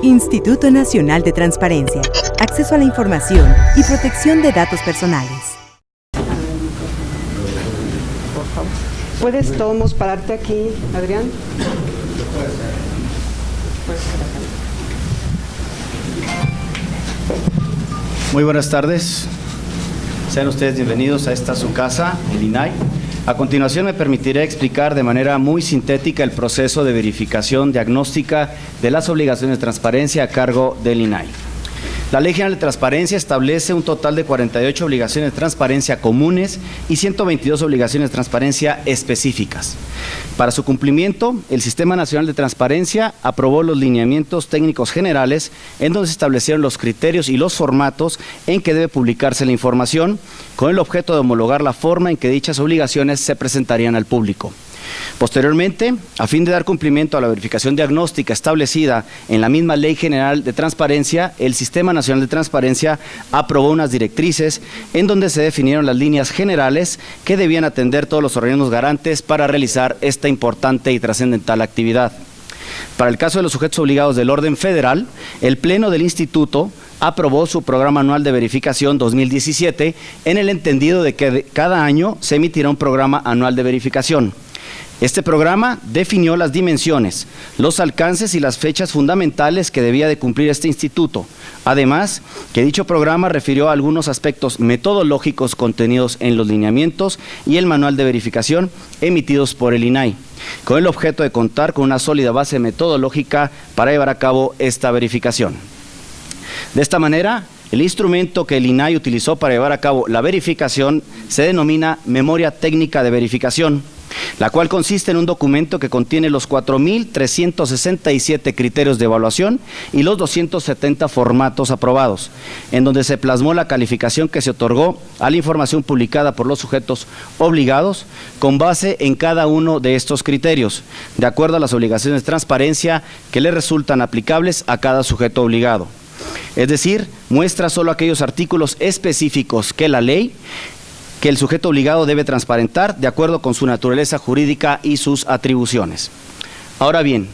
Instituto Nacional de Transparencia, Acceso a la Información y Protección de Datos Personales. Por favor. ¿Puedes todos pararte aquí, Adrián? Muy buenas tardes. Sean ustedes bienvenidos a esta su casa, el INAI. A continuación me permitiré explicar de manera muy sintética el proceso de verificación diagnóstica de las obligaciones de transparencia a cargo del INAI. La Ley General de Transparencia establece un total de 48 obligaciones de transparencia comunes y 122 obligaciones de transparencia específicas. Para su cumplimiento, el Sistema Nacional de Transparencia aprobó los lineamientos técnicos generales en donde se establecieron los criterios y los formatos en que debe publicarse la información, con el objeto de homologar la forma en que dichas obligaciones se presentarían al público. Posteriormente, a fin de dar cumplimiento a la verificación diagnóstica establecida en la misma Ley General de Transparencia, el Sistema Nacional de Transparencia aprobó unas directrices en donde se definieron las líneas generales que debían atender todos los organismos garantes para realizar esta importante y trascendental actividad. Para el caso de los sujetos obligados del orden federal, el Pleno del Instituto aprobó su Programa Anual de Verificación 2017 en el entendido de que cada año se emitirá un Programa Anual de Verificación. Este programa definió las dimensiones, los alcances y las fechas fundamentales que debía de cumplir este instituto. Además, que dicho programa refirió a algunos aspectos metodológicos contenidos en los lineamientos y el manual de verificación emitidos por el INAI, con el objeto de contar con una sólida base metodológica para llevar a cabo esta verificación. De esta manera, el instrumento que el INAI utilizó para llevar a cabo la verificación se denomina Memoria Técnica de Verificación, la cual consiste en un documento que contiene los 4.367 criterios de evaluación y los 270 formatos aprobados, en donde se plasmó la calificación que se otorgó a la información publicada por los sujetos obligados con base en cada uno de estos criterios, de acuerdo a las obligaciones de transparencia que le resultan aplicables a cada sujeto obligado. Es decir, muestra solo aquellos artículos específicos que la ley que el sujeto obligado debe transparentar de acuerdo con su naturaleza jurídica y sus atribuciones. Ahora bien,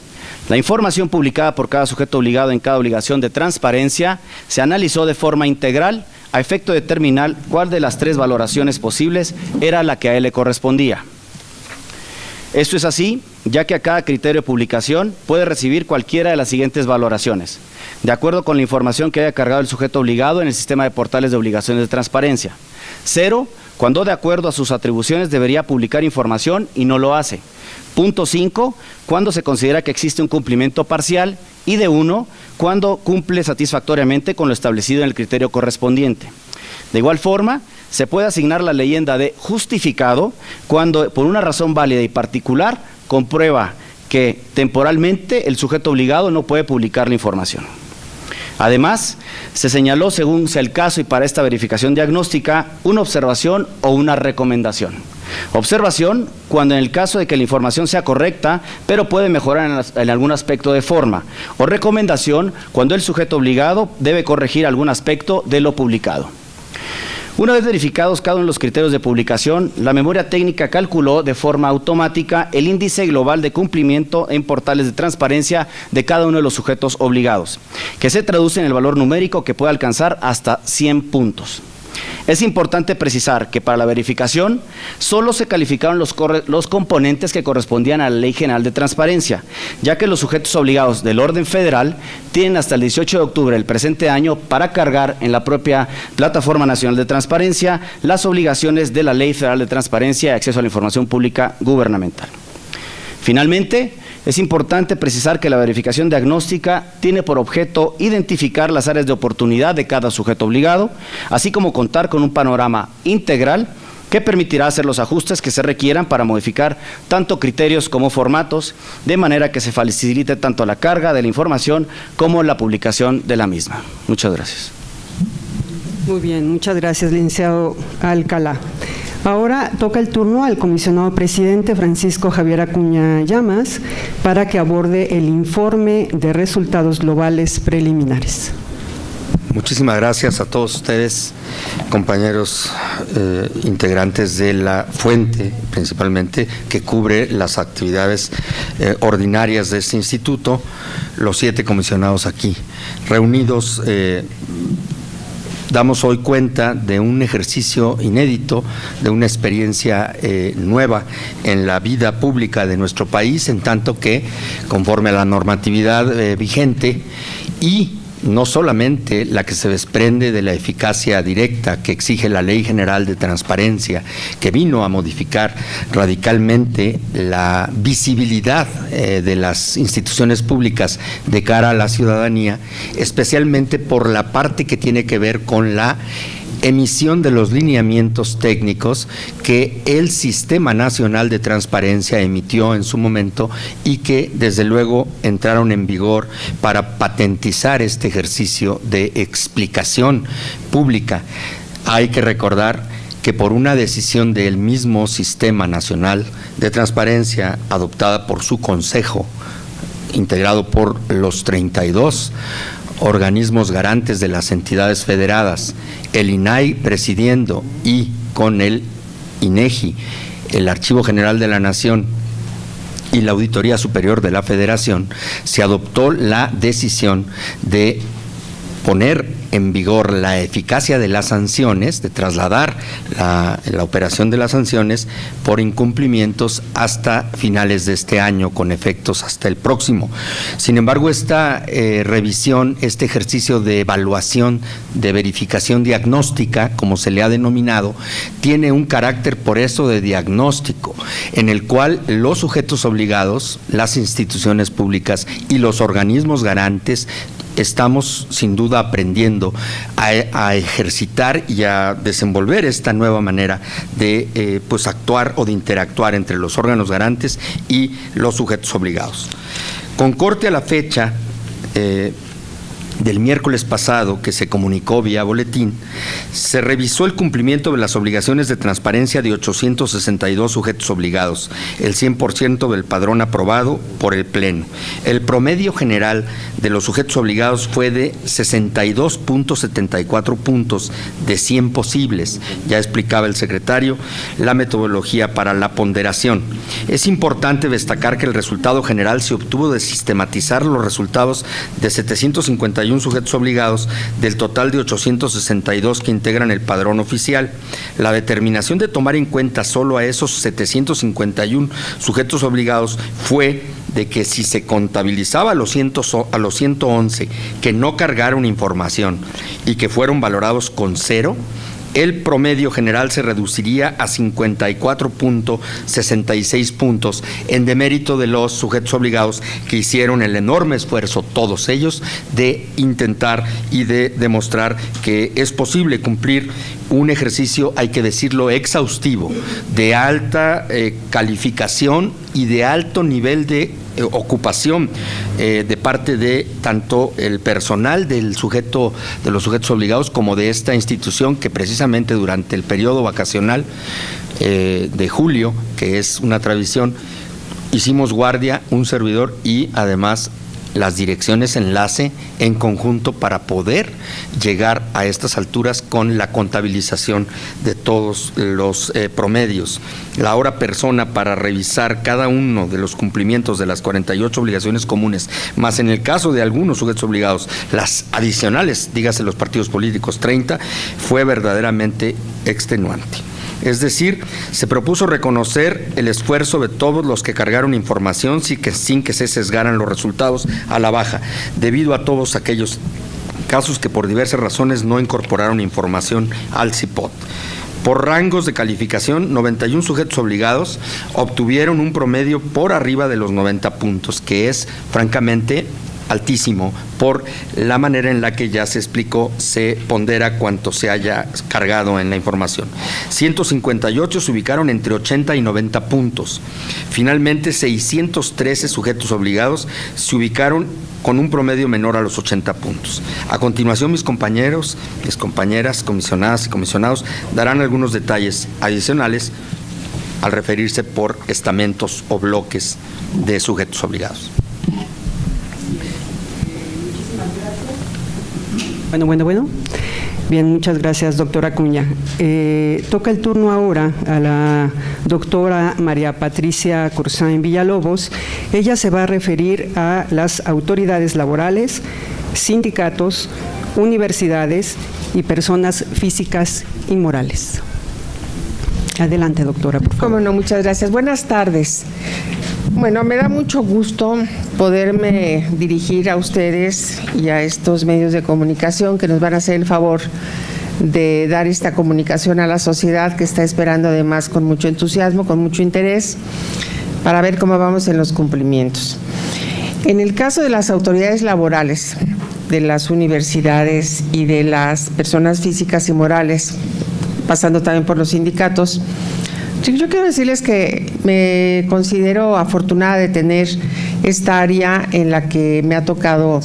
la información publicada por cada sujeto obligado en cada obligación de transparencia se analizó de forma integral a efecto de determinar cuál de las tres valoraciones posibles era la que a él le correspondía. Esto es así, ya que a cada criterio de publicación puede recibir cualquiera de las siguientes valoraciones, de acuerdo con la información que haya cargado el sujeto obligado en el sistema de portales de obligaciones de transparencia. 0, cuando de acuerdo a sus atribuciones debería publicar información y no lo hace. Punto 5, cuando se considera que existe un cumplimiento parcial, y de 1, cuando cumple satisfactoriamente con lo establecido en el criterio correspondiente. De igual forma, se puede asignar la leyenda de justificado cuando, por una razón válida y particular, comprueba que temporalmente el sujeto obligado no puede publicar la información. Además, se señaló, según sea el caso y para esta verificación diagnóstica, una observación o una recomendación. Observación, cuando en el caso de que la información sea correcta, pero puede mejorar en algún aspecto de forma. O recomendación, cuando el sujeto obligado debe corregir algún aspecto de lo publicado. Una vez verificados cada uno de los criterios de publicación, la memoria técnica calculó de forma automática el índice global de cumplimiento en portales de transparencia de cada uno de los sujetos obligados, que se traduce en el valor numérico que puede alcanzar hasta 100 puntos. Es importante precisar que para la verificación solo se calificaron los componentes que correspondían a la Ley General de Transparencia, ya que los sujetos obligados del orden federal tienen hasta el 18 de octubre del presente año para cargar en la propia Plataforma Nacional de Transparencia las obligaciones de la Ley Federal de Transparencia y Acceso a la Información Pública Gubernamental. Finalmente, es importante precisar que la verificación diagnóstica tiene por objeto identificar las áreas de oportunidad de cada sujeto obligado, así como contar con un panorama integral que permitirá hacer los ajustes que se requieran para modificar tanto criterios como formatos, de manera que se facilite tanto la carga de la información como la publicación de la misma. Muchas gracias. Muy bien, muchas gracias, licenciado Alcalá. Ahora toca el turno al comisionado presidente Francisco Javier Acuña Llamas para que aborde el informe de resultados globales preliminares. Muchísimas gracias a todos ustedes, compañeros integrantes de la fuente, principalmente, que cubre las actividades ordinarias de este instituto, los 7 comisionados aquí reunidos. Damos hoy cuenta de un ejercicio inédito, de una experiencia nueva en la vida pública de nuestro país, en tanto que, conforme a la normatividad vigente y no solamente la que se desprende de la eficacia directa que exige la Ley General de Transparencia, que vino a modificar radicalmente la visibilidad de las instituciones públicas de cara a la ciudadanía, especialmente por la parte que tiene que ver con la emisión de los lineamientos técnicos que el Sistema Nacional de Transparencia emitió en su momento y que desde luego entraron en vigor para patentizar este ejercicio de explicación pública. Hay que recordar que por una decisión del mismo Sistema Nacional de Transparencia adoptada por su Consejo, integrado por los 32 organismos garantes de las entidades federadas, el INAI presidiendo y con el INEGI, el Archivo General de la Nación y la Auditoría Superior de la Federación, se adoptó la decisión de poner en vigor la eficacia de las sanciones, de trasladar la operación de las sanciones por incumplimientos hasta finales de este año, con efectos hasta el próximo. Sin embargo, esta revisión, este ejercicio de evaluación, de verificación diagnóstica, como se le ha denominado, tiene un carácter por eso de diagnóstico, en el cual los sujetos obligados, las instituciones públicas y los organismos garantes estamos sin duda aprendiendo a ejercitar y a desenvolver esta nueva manera de pues actuar o de interactuar entre los órganos garantes y los sujetos obligados. Con corte a la fecha del miércoles pasado, que se comunicó vía boletín, se revisó el cumplimiento de las obligaciones de transparencia de 862 sujetos obligados, el 100% del padrón aprobado por el Pleno. El promedio general de los sujetos obligados fue de 62.74 puntos de 100 posibles. Ya explicaba el secretario la metodología para la ponderación. Es importante destacar que el resultado general se obtuvo de sistematizar los resultados de 751 sujetos obligados del total de 862 que integran el padrón oficial. La determinación de tomar en cuenta solo a esos 751 sujetos obligados fue de que si se contabilizaba a los 111 que no cargaron información y que fueron valorados con 0, el promedio general se reduciría a 54.66 puntos en demérito de los sujetos obligados que hicieron el enorme esfuerzo, todos ellos, de intentar y de demostrar que es posible cumplir un ejercicio, hay que decirlo, exhaustivo, de alta calificación y de alto nivel de ocupación de parte de tanto el personal del sujeto, de los sujetos obligados, como de esta institución, que precisamente durante el periodo vacacional de julio, que es una tradición, hicimos guardia, un servidor y además las direcciones enlace en conjunto para poder llegar a estas alturas con la contabilización de todos los promedios. La hora persona para revisar cada uno de los cumplimientos de las 48 obligaciones comunes, más en el caso de algunos sujetos obligados, las adicionales, dígase los partidos políticos, 30, fue verdaderamente extenuante. Es decir, se propuso reconocer el esfuerzo de todos los que cargaron información sin que se sesgaran los resultados a la baja, debido a todos aquellos casos que por diversas razones no incorporaron información al CIPOT. Por rangos de calificación, 91 sujetos obligados obtuvieron un promedio por arriba de los 90 puntos, que es francamente altísimo por la manera en la que ya se explicó, se pondera cuanto se haya cargado en la información. 158 se ubicaron entre 80 y 90 puntos. Finalmente, 613 sujetos obligados se ubicaron con un promedio menor a los 80 puntos. A continuación, mis compañeros, mis compañeras, comisionadas y comisionados darán algunos detalles adicionales al referirse por estamentos o bloques de sujetos obligados. Bueno. Bien, muchas gracias, doctora Acuña. Toca el turno ahora a la doctora María Patricia Cursain Villalobos. Ella se va a referir a las autoridades laborales, sindicatos, universidades y personas físicas y morales. Adelante, doctora, por favor. Cómo no, muchas gracias. Buenas tardes. Bueno, me da mucho gusto poderme dirigir a ustedes y a estos medios de comunicación que nos van a hacer el favor de dar esta comunicación a la sociedad, que está esperando además con mucho entusiasmo, con mucho interés, para ver cómo vamos en los cumplimientos. En el caso de las autoridades laborales, de las universidades y de las personas físicas y morales, pasando también por los sindicatos, yo quiero decirles que me considero afortunada de tener esta área en la que me ha tocado,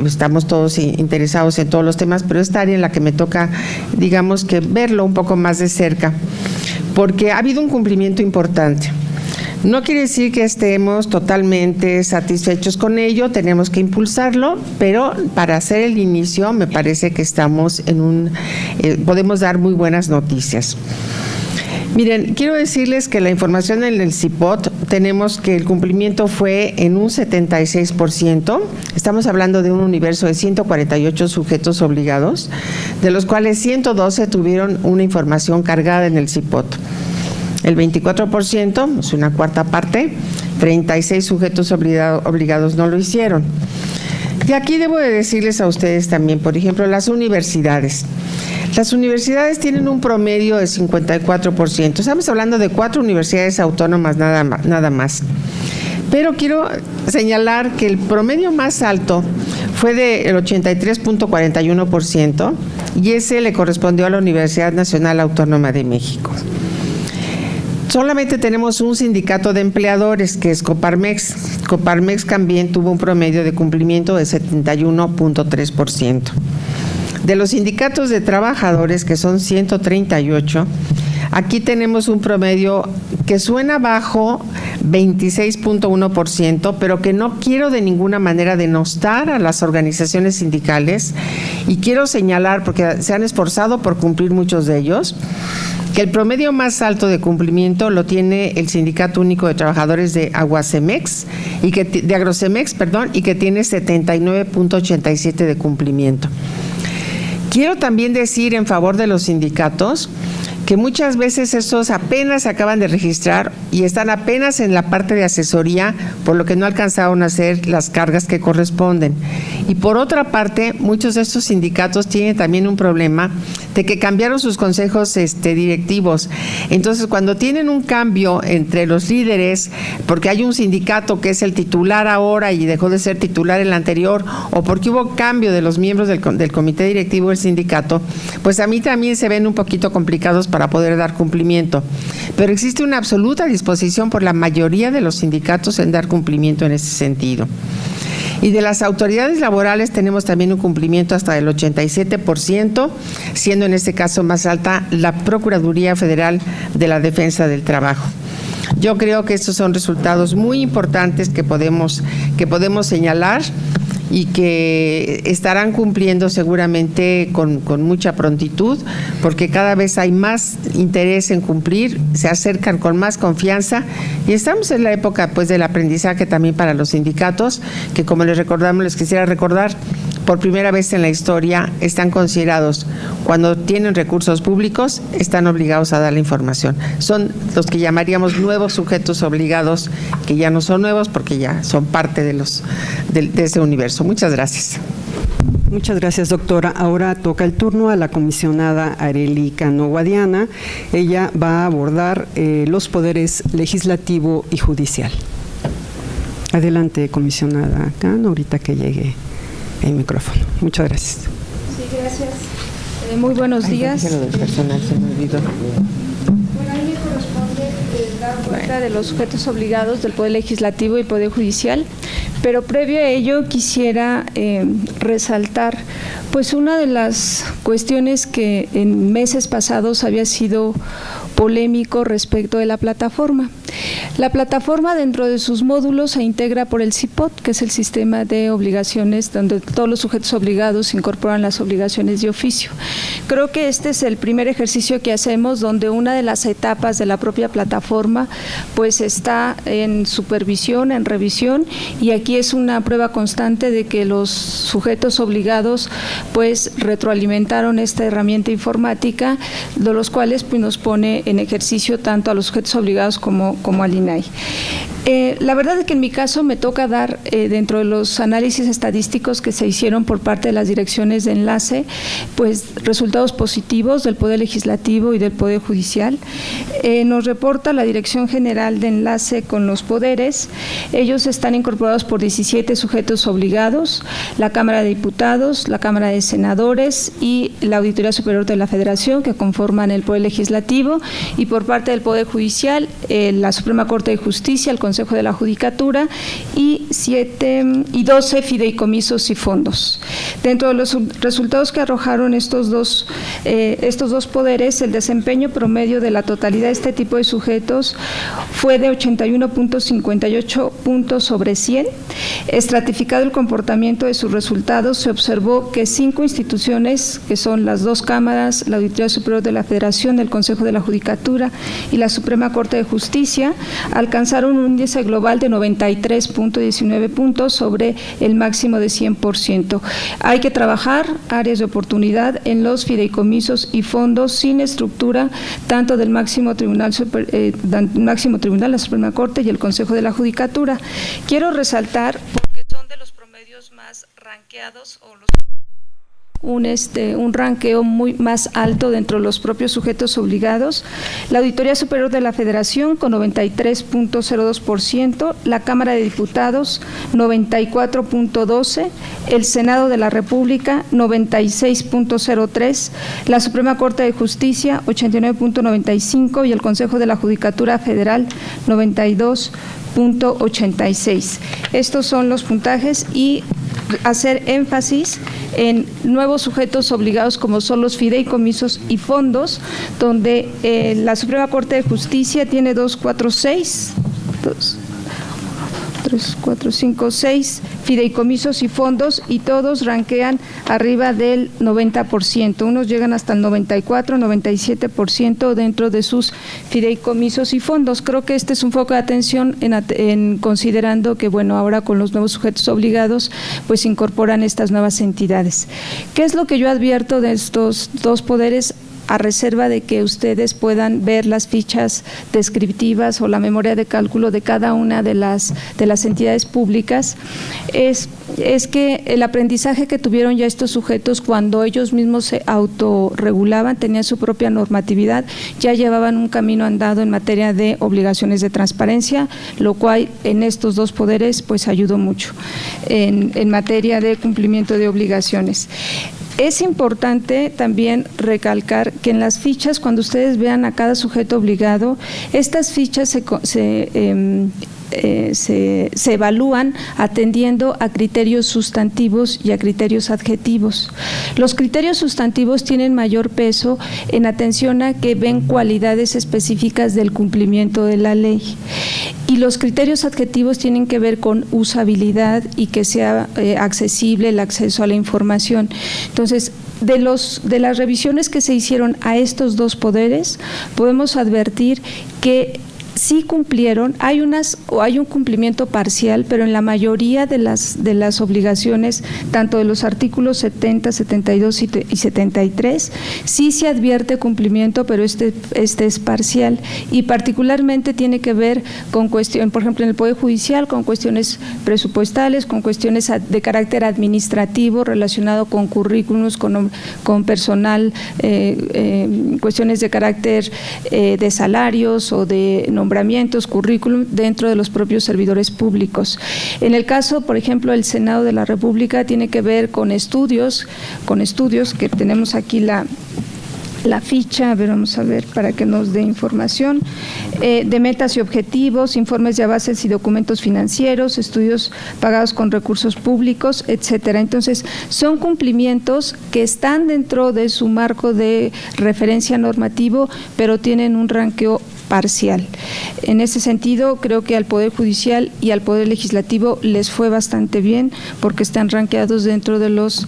estamos todos interesados en todos los temas, pero esta área en la que me toca, digamos que verlo un poco más de cerca, porque ha habido un cumplimiento importante. No quiere decir que estemos totalmente satisfechos con ello, tenemos que impulsarlo, pero para hacer el inicio me parece que estamos en podemos dar muy buenas noticias. Miren, quiero decirles que la información en el CIPOT tenemos que el cumplimiento fue en un 76%. Estamos hablando de un universo de 148 sujetos obligados, de los cuales 112 tuvieron una información cargada en el CIPOT. El 24%, es una cuarta parte, 36 sujetos obligados no lo hicieron. Y aquí debo de decirles a ustedes también, por ejemplo, las universidades. Las universidades tienen un promedio de 54%. Estamos hablando de 4 universidades autónomas nada más. Pero quiero señalar que el promedio más alto fue del 83.41% y ese le correspondió a la Universidad Nacional Autónoma de México. Solamente tenemos un sindicato de empleadores, que es Coparmex. Coparmex también tuvo un promedio de cumplimiento de 71.3%. De los sindicatos de trabajadores, que son 138, aquí tenemos un promedio que suena bajo, 26.1%, pero que no quiero de ninguna manera denostar a las organizaciones sindicales y quiero señalar, porque se han esforzado por cumplir muchos de ellos, que el promedio más alto de cumplimiento lo tiene el Sindicato Único de Trabajadores de Agrocemex y que tiene 79.87 de cumplimiento. Quiero también decir en favor de los sindicatos que muchas veces estos apenas acaban de registrar y están apenas en la parte de asesoría, por lo que no alcanzaron a hacer las cargas que corresponden. Y por otra parte, muchos de estos sindicatos tienen también un problema de que cambiaron sus consejos directivos. Entonces, cuando tienen un cambio entre los líderes, porque hay un sindicato que es el titular ahora y dejó de ser titular el anterior, o porque hubo cambio de los miembros del comité directivo del sindicato, pues a mí también se ven un poquito complicados para poder dar cumplimiento. Pero existe una absoluta disposición por la mayoría de los sindicatos en dar cumplimiento en ese sentido. Y de las autoridades laborales tenemos también un cumplimiento hasta del 87%, siendo en este caso más alta la Procuraduría Federal de la Defensa del Trabajo. Yo creo que estos son resultados muy importantes que podemos señalar y que estarán cumpliendo seguramente con mucha prontitud, porque cada vez hay más interés en cumplir, se acercan con más confianza y estamos en la época pues del aprendizaje también para los sindicatos, que como les quisiera recordar, por primera vez en la historia están considerados, cuando tienen recursos públicos, están obligados a dar la información. Son los que llamaríamos nuevos sujetos obligados, que ya no son nuevos porque ya son parte de ese universo. Muchas gracias. Muchas gracias, doctora. Ahora toca el turno a la comisionada Arely Cano Guadiana. Ella va a abordar los poderes legislativo y judicial. Adelante, comisionada Cano, ahorita que llegue el micrófono. Muchas gracias. Sí, gracias. Muy buenos días. Lo del personal se me olvidó. Bueno, a mí me corresponde dar cuenta de los sujetos obligados del Poder Legislativo y Poder Judicial, pero previo a ello quisiera resaltar pues una de las cuestiones que en meses pasados había sido polémico respecto de la plataforma. La plataforma dentro de sus módulos se integra por el CIPOT, que es el sistema de obligaciones, donde todos los sujetos obligados incorporan las obligaciones de oficio. Creo que este es el primer ejercicio que hacemos, donde una de las etapas de la propia plataforma pues está en supervisión, en revisión, y aquí es una prueba constante de que los sujetos obligados pues retroalimentaron esta herramienta informática, de los cuales pues nos pone en ejercicio tanto a los sujetos obligados como al INAI. La verdad es que en mi caso me toca dar, dentro de los análisis estadísticos que se hicieron por parte de las direcciones de enlace, pues resultados positivos del Poder Legislativo y del Poder Judicial. Nos reporta la Dirección General de Enlace con los poderes. Ellos están incorporados por 17 sujetos obligados, la Cámara de Diputados, la Cámara de Senadores y la Auditoría Superior de la Federación, que conforman el Poder Legislativo, y por parte del Poder Judicial, la Suprema Corte de Justicia, el Consejo de la Judicatura y 12 fideicomisos y fondos. Dentro de los resultados que arrojaron estos dos poderes, el desempeño promedio de la totalidad de este tipo de sujetos fue de 81.58 puntos sobre 100. Estratificado el comportamiento de sus resultados, se observó que 5 instituciones, que son las 2 cámaras, la Auditoría Superior de la Federación, el Consejo de la Judicatura y la Suprema Corte de Justicia, alcanzaron un índice global de 93.19 puntos sobre el máximo de 100%. Hay que trabajar áreas de oportunidad en los fideicomisos y fondos sin estructura, tanto del máximo tribunal, la Suprema Corte y el Consejo de la Judicatura. Quiero resaltar, porque son de los promedios más ranqueados o los un ranqueo muy más alto dentro de los propios sujetos obligados, la Auditoría Superior de la Federación con 93.02%, la Cámara de Diputados 94.12%, el Senado de la República 96.03%, la Suprema Corte de Justicia 89.95% y el Consejo de la Judicatura Federal 92.86%. Estos son los puntajes, y hacer énfasis en nuevos sujetos obligados como son los fideicomisos y fondos, donde la Suprema Corte de Justicia tiene 6 fideicomisos y fondos, y todos ranquean arriba del 90%, unos llegan hasta el 94, 97% dentro de sus fideicomisos y fondos. Creo que este es un foco de atención en considerando que, bueno, ahora con los nuevos sujetos obligados, pues incorporan estas nuevas entidades. ¿Qué es lo que yo advierto de estos dos poderes? A reserva de que ustedes puedan ver las fichas descriptivas o la memoria de cálculo de cada una de las entidades públicas, es que el aprendizaje que tuvieron ya estos sujetos cuando ellos mismos se autorregulaban, tenían su propia normatividad, ya llevaban un camino andado en materia de obligaciones de transparencia, lo cual en estos dos poderes pues ayudó mucho en materia de cumplimiento de obligaciones. Es importante también recalcar que en las fichas, cuando ustedes vean a cada sujeto obligado, estas fichas se evalúan atendiendo a criterios sustantivos y a criterios adjetivos. Los criterios sustantivos tienen mayor peso en atención a que ven cualidades específicas del cumplimiento de la ley, y los criterios adjetivos tienen que ver con usabilidad y que sea accesible el acceso a la información. Entonces, de las revisiones que se hicieron a estos dos poderes, podemos advertir que sí cumplieron, hay un cumplimiento parcial, pero en la mayoría de las obligaciones, tanto de los artículos 70, 72 y 73, sí se advierte cumplimiento, pero este es parcial, y particularmente tiene que ver con cuestiones, por ejemplo, en el Poder Judicial, con cuestiones presupuestales, con cuestiones de carácter administrativo relacionado con currículums, con personal, cuestiones de carácter de salarios o de nombramientos, currículum dentro de los propios servidores públicos. En el caso, por ejemplo, el Senado de la República tiene que ver con estudios que tenemos aquí la ficha, a ver, vamos a ver para que nos dé información, de metas y objetivos, informes de bases y documentos financieros, estudios pagados con recursos públicos, etcétera. Entonces, son cumplimientos que están dentro de su marco de referencia normativo, pero tienen un ranqueo parcial. En ese sentido, creo que al Poder Judicial y al Poder Legislativo les fue bastante bien porque están rankeados dentro de los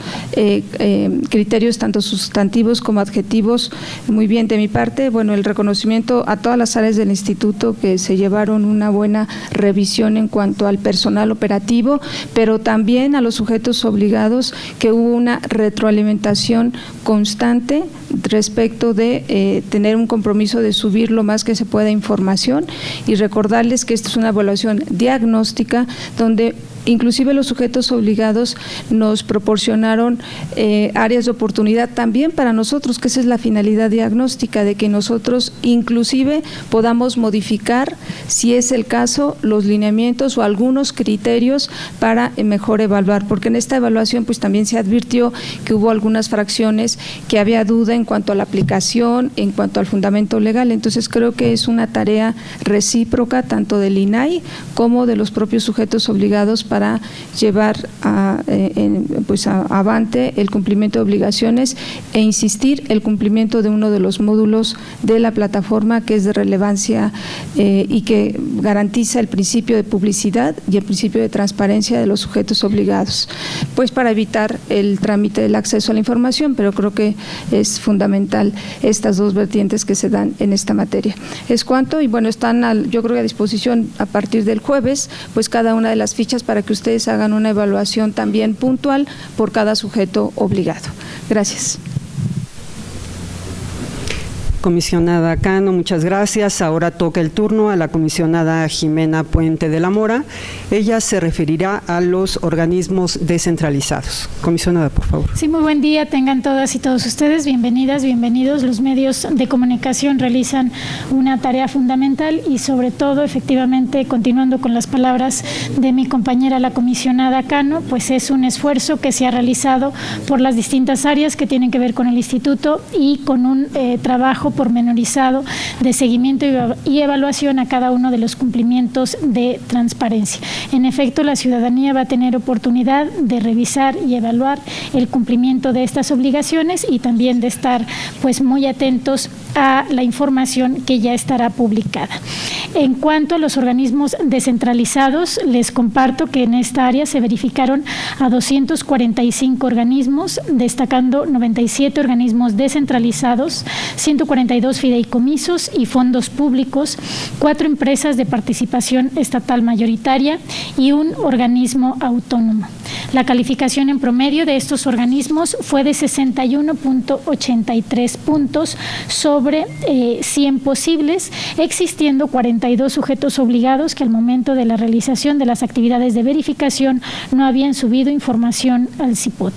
criterios tanto sustantivos como adjetivos. Muy bien de mi parte. Bueno, el reconocimiento a todas las áreas del instituto que se llevaron una buena revisión en cuanto al personal operativo, pero también a los sujetos obligados, que hubo una retroalimentación constante respecto de tener un compromiso de subir lo más que se pueda información, y recordarles que esta es una evaluación diagnóstica donde inclusive los sujetos obligados nos proporcionaron áreas de oportunidad también para nosotros, que esa es la finalidad diagnóstica, de que nosotros inclusive podamos modificar, si es el caso, los lineamientos o algunos criterios para mejor evaluar, porque en esta evaluación pues también se advirtió que hubo algunas fracciones que había duda en cuanto a la aplicación, en cuanto al fundamento legal. Entonces creo que es una tarea recíproca tanto del INAI como de los propios sujetos obligados para llevar avante el cumplimiento de obligaciones e insistir el cumplimiento de uno de los módulos de la plataforma que es de relevancia y que garantiza el principio de publicidad y el principio de transparencia de los sujetos obligados, pues para evitar el trámite del acceso a la información, pero creo que es fundamental estas dos vertientes que se dan en esta materia. Es cuanto, y bueno, están yo creo que a disposición a partir del jueves, pues cada una de las fichas para que ustedes hagan una evaluación también puntual por cada sujeto obligado. Gracias. Comisionada Cano, muchas gracias. Ahora toca el turno a la comisionada Jimena Puente de la Mora. Ella se referirá a los organismos descentralizados. Comisionada, por favor. Sí, muy buen día. Tengan todas y todos ustedes bienvenidas, bienvenidos. Los medios de comunicación realizan una tarea fundamental y sobre todo, efectivamente, continuando con las palabras de mi compañera, la comisionada Cano, pues es un esfuerzo que se ha realizado por las distintas áreas que tienen que ver con el instituto y con un trabajo pormenorizado de seguimiento y evaluación a cada uno de los cumplimientos de transparencia. En efecto, la ciudadanía va a tener oportunidad de revisar y evaluar el cumplimiento de estas obligaciones y también de estar pues muy atentos a la información que ya estará publicada. En cuanto a los organismos descentralizados, les comparto que en esta área se verificaron a 245 organismos, destacando 97 organismos descentralizados, 142 fideicomisos y fondos públicos, 4 empresas de participación estatal mayoritaria y un organismo autónomo. La calificación en promedio de estos organismos fue de 61.83 puntos sobre 100 posibles, existiendo 42 sujetos obligados que al momento de la realización de las actividades de verificación no habían subido información al CIPOT.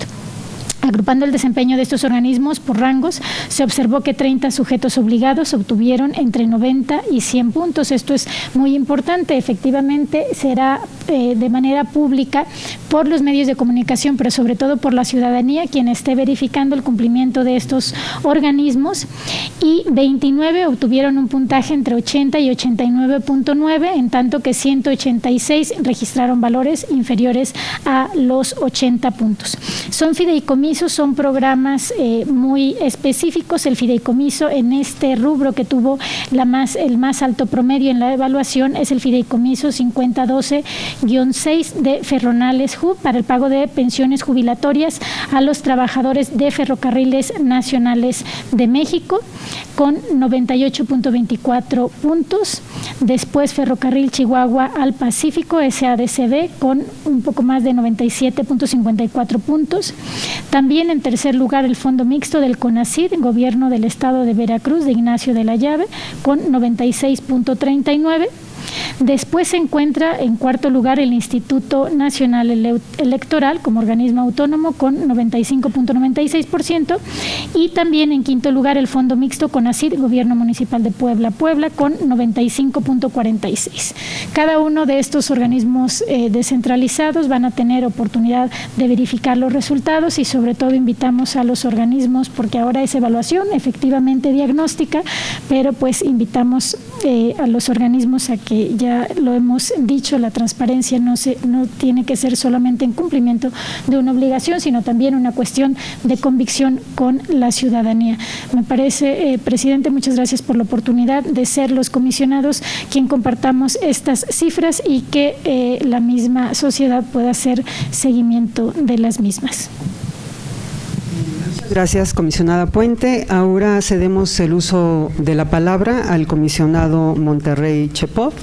Agrupando el desempeño de estos organismos por rangos, se observó que 30 sujetos obligados obtuvieron entre 90 y 100 puntos. Esto es muy importante. Efectivamente, será de manera pública por los medios de comunicación, pero sobre todo por la ciudadanía, quien esté verificando el cumplimiento de estos organismos. Y 29 obtuvieron un puntaje entre 80 y 89.9, en tanto que 186 registraron valores inferiores a los 80 puntos. Son fideicomisos, son programas muy específicos. El fideicomiso en este rubro que tuvo el más alto promedio en la evaluación es el fideicomiso 5012-6 de Ferronales Hub para el pago de pensiones jubilatorias a los trabajadores de Ferrocarriles Nacionales de México, con 98.24 puntos. Después Ferrocarril Chihuahua al Pacífico, SADCB, con un poco más de 97.54 puntos. También en tercer lugar el Fondo Mixto del CONACYT, Gobierno del Estado de Veracruz, de Ignacio de la Llave, con 96.39. Después se encuentra en cuarto lugar el Instituto Nacional Electoral como organismo autónomo con 95.96% y también en quinto lugar el Fondo Mixto CONACYT, Gobierno Municipal de Puebla, con 95.46%. Cada uno de estos organismos descentralizados van a tener oportunidad de verificar los resultados y sobre todo invitamos a los organismos, porque ahora es evaluación efectivamente diagnóstica, pero pues invitamos a los organismos a que, ya lo hemos dicho, la transparencia no tiene que ser solamente en cumplimiento de una obligación, sino también una cuestión de convicción con la ciudadanía. Me parece, presidente, muchas gracias por la oportunidad de ser los comisionados quien compartamos estas cifras y que la misma sociedad pueda hacer seguimiento de las mismas. Gracias, comisionada Puente. Ahora cedemos el uso de la palabra al comisionado Monterrey Chepov.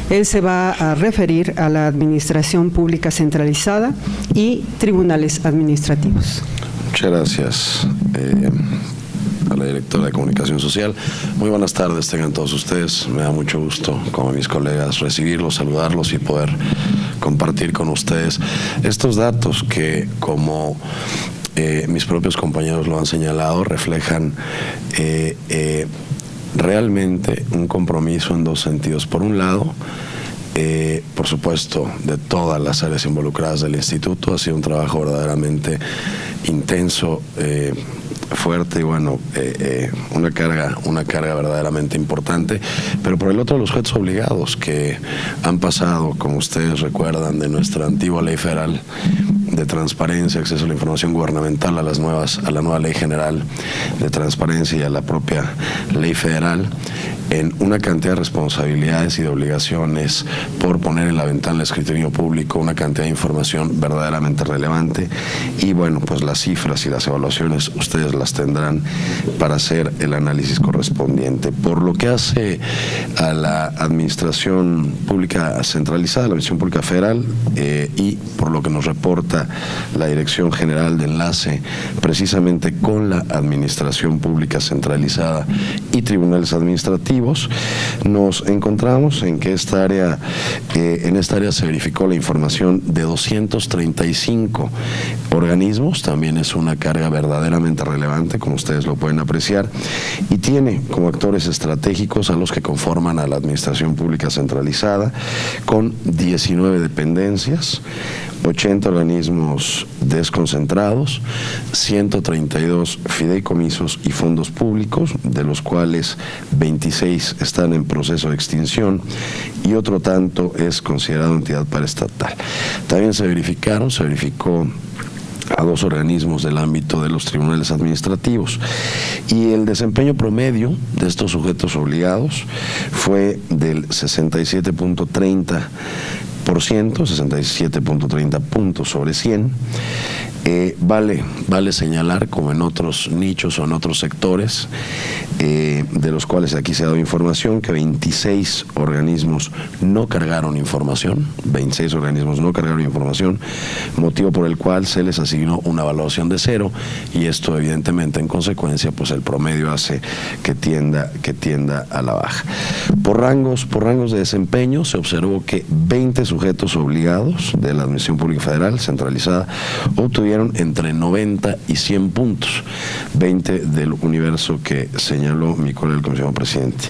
Él se va a referir a la Administración Pública Centralizada y tribunales administrativos. Muchas gracias a la directora de Comunicación Social. Muy buenas tardes tengan todos ustedes. Me da mucho gusto, como a mis colegas, recibirlos, saludarlos y poder compartir con ustedes estos datos que, como mis propios compañeros lo han señalado, reflejan realmente un compromiso en dos sentidos. Por un lado, por supuesto, de todas las áreas involucradas del Instituto, ha sido un trabajo verdaderamente intenso, fuerte y bueno, una carga verdaderamente importante, pero por el otro los sujetos obligados que han pasado, como ustedes recuerdan, de nuestra antigua ley federal de transparencia, acceso a la información gubernamental, a la nueva ley general de transparencia y a la propia ley federal, en una cantidad de responsabilidades y de obligaciones por poner en la ventana el escrutinio público una cantidad de información verdaderamente relevante. Y bueno, pues las cifras y las evaluaciones ustedes las tendrán para hacer el análisis correspondiente. Por lo que hace a la Administración Pública Centralizada, la Administración Pública Federal, y por lo que nos reporta la Dirección General de Enlace precisamente con la Administración Pública Centralizada y tribunales administrativos, nos encontramos en que en esta área se verificó la información de 235 organismos. También es una carga verdaderamente relevante, como ustedes lo pueden apreciar, y tiene como actores estratégicos a los que conforman a la Administración Pública Centralizada, con 19 dependencias, 80 organismos desconcentrados, 132 fideicomisos y fondos públicos, de los cuales 26 están en proceso de extinción y otro tanto es considerado entidad paraestatal. También se verificó a 2 organismos del ámbito de los tribunales administrativos, y el desempeño promedio de estos sujetos obligados fue del 67.30%, 67.30 puntos sobre 100. Vale señalar, como en otros nichos o en otros sectores, de los cuales aquí se ha dado información, que 26 organismos no cargaron información, motivo por el cual se les asignó una evaluación de 0, y esto evidentemente en consecuencia pues el promedio hace que tienda a la baja. Por rangos de desempeño se observó que 20 sujetos obligados de la Administración Pública Federal Centralizada obtuvieron entre 90 y 100 puntos, 20 del universo que señaló mi colega el comisionado presidente.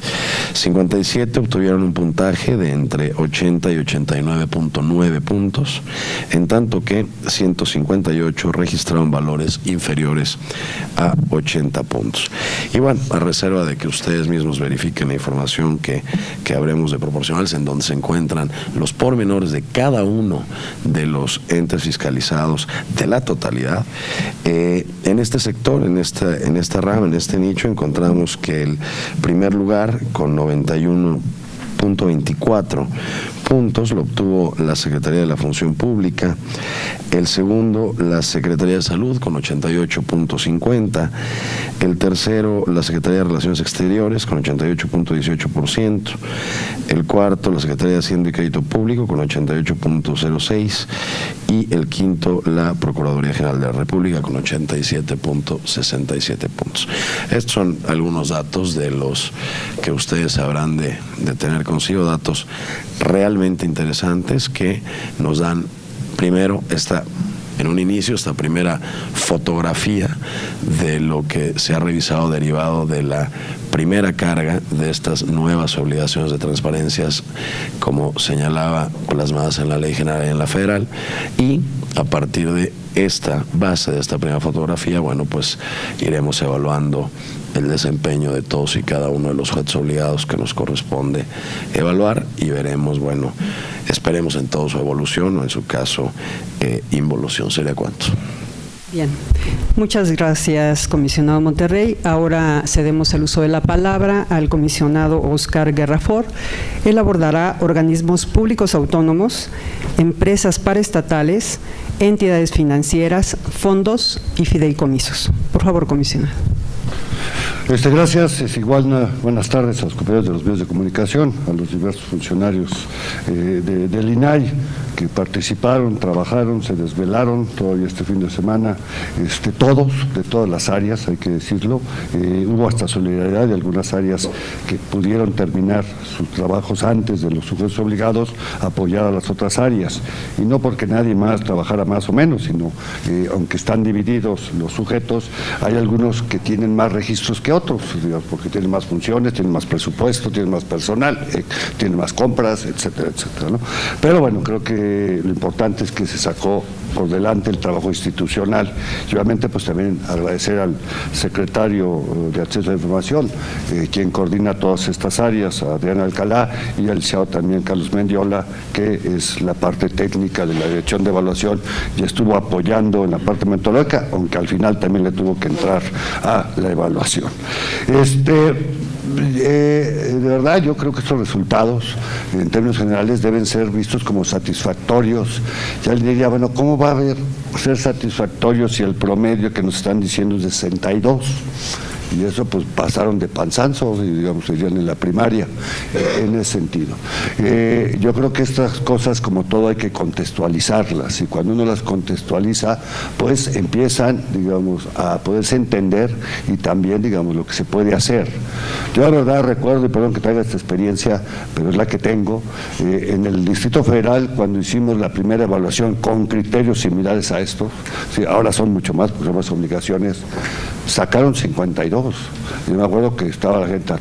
57 obtuvieron un puntaje de entre 80 y 89.9 puntos, en tanto que 158 registraron valores inferiores a 80 puntos. Y bueno, a reserva de que ustedes mismos verifiquen la información que habremos de proporcionarles, en donde se encuentran los pormenores de cada uno de los entes fiscalizados de la totalidad. En este sector, en esta rama, en este nicho, encontramos que el primer lugar, con 91.24 puntos, lo obtuvo la Secretaría de la Función Pública. El segundo, la Secretaría de Salud, con 88.50. El tercero, la Secretaría de Relaciones Exteriores, con 88.18%. El cuarto, la Secretaría de Hacienda y Crédito Público, con 88.06%. Y el quinto, la Procuraduría General de la República, con 87.67 puntos. Estos son algunos datos de los que ustedes habrán de tener consigo, datos realmente interesantes que nos dan, primero, en un inicio, esta primera fotografía de lo que se ha revisado derivado de la primera carga de estas nuevas obligaciones de transparencias, como señalaba, plasmadas en la Ley General y en la Federal, y a partir de esta base, de esta primera fotografía, bueno, pues iremos evaluando el desempeño de todos y cada uno de los sujetos obligados que nos corresponde evaluar, y veremos, bueno, esperemos en todo su evolución, o en su caso, involución. ¿Sería cuánto? Bien, muchas gracias, comisionado Monterrey. Ahora cedemos el uso de la palabra al comisionado Oscar Guerrafort. Él abordará organismos públicos autónomos, empresas paraestatales, entidades financieras, fondos y fideicomisos. Por favor, comisionado. Gracias. Buenas tardes a los compañeros de los medios de comunicación, a los diversos funcionarios del INAI que participaron, trabajaron, se desvelaron todavía este fin de semana, todos, de todas las áreas, hay que decirlo. Hubo hasta solidaridad de algunas áreas que pudieron terminar sus trabajos antes de los sujetos obligados, apoyar a las otras áreas, y no porque nadie más trabajara más o menos, sino aunque están divididos los sujetos, hay algunos que tienen más registros que otros, digamos, porque tienen más funciones, tienen más presupuesto, tienen más personal, tienen más compras, etcétera, etcétera, ¿no? Pero bueno, creo que lo importante es que se sacó por delante el trabajo institucional, y obviamente pues también agradecer al secretario de Acceso a la Información, quien coordina todas estas áreas, a Adriana Alcalá, y al licenciado también Carlos Mendiola, que es la parte técnica de la Dirección de Evaluación y estuvo apoyando en la parte metodológica, aunque al final también le tuvo que entrar a la evaluación. De verdad, yo creo que estos resultados, en términos generales, deben ser vistos como satisfactorios. Ya le diría, bueno, ¿cómo va a ser satisfactorio si el promedio que nos están diciendo es de 62? Y eso pues pasaron de panzanzos, digamos, serían en la primaria, en ese sentido. Yo creo que estas cosas, como todo, hay que contextualizarlas, y cuando uno las contextualiza, pues empiezan, digamos, a poderse entender, y también, digamos, lo que se puede hacer. Yo la verdad recuerdo, y perdón que traiga esta experiencia, pero es la que tengo, en el Distrito Federal, cuando hicimos la primera evaluación con criterios similares a estos, sí, ahora son mucho más, porque son más obligaciones, sacaron 52. Yo me acuerdo que estaba la gente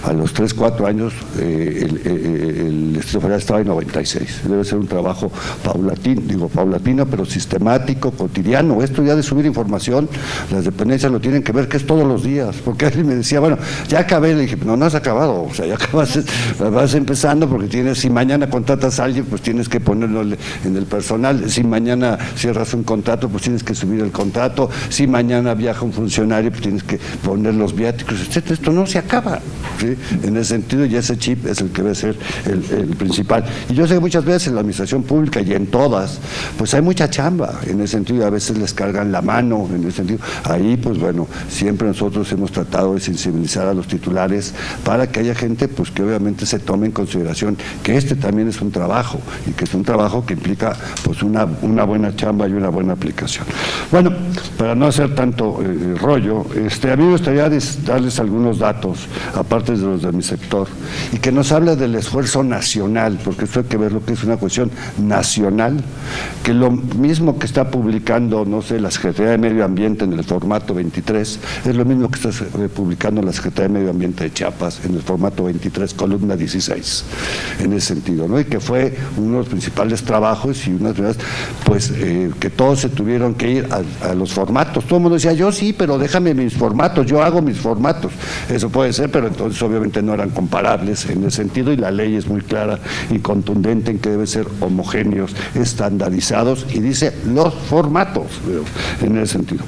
a los 3, 4 años, el Distrito Federal estaba en 96. Debe ser un trabajo paulatino, pero sistemático, cotidiano. Esto ya de subir información, las dependencias lo tienen que ver, que es todos los días. Porque alguien me decía, bueno, ya acabé, le dije, no has acabado, o sea, ya vas empezando, porque si mañana contratas a alguien, pues tienes que ponerlo en el personal. Si mañana cierras un contrato, pues tienes que subir el contrato. Si mañana viaja un funcionario, pues tienes que poner los viáticos, etcétera. Esto no se acaba, ¿sí? En ese sentido, y ese chip es el que debe ser el principal. Y yo sé que muchas veces en la administración pública, y en todas, pues hay mucha chamba en ese sentido, y a veces les cargan la mano en ese sentido. Ahí, pues bueno, siempre nosotros hemos tratado de sensibilizar a los titulares para que haya gente, pues que obviamente se tome en consideración que este también es un trabajo, y que es un trabajo que implica pues una buena chamba y una buena aplicación. Bueno, para no hacer tanto rollo, a mí me gustaría darles algunos datos, aparte de los de mi sector, y que nos habla del esfuerzo nacional, porque esto hay que ver lo que es una cuestión nacional, que lo mismo que está publicando, no sé, la Secretaría de Medio Ambiente en el formato 23, es lo mismo que está publicando la Secretaría de Medio Ambiente de Chiapas en el formato 23, columna 16, en ese sentido, ¿no? Y que fue uno de los principales trabajos, y unas veces, pues, que todos se tuvieron que ir a los formatos. Todo el mundo decía, yo sí, pero déjame mis formatos, yo hago mis formatos. Eso puede ser, pero entonces obviamente no eran comparables en ese sentido, y la ley es muy clara y contundente en que deben ser homogéneos, estandarizados, y dice los formatos, en ese sentido.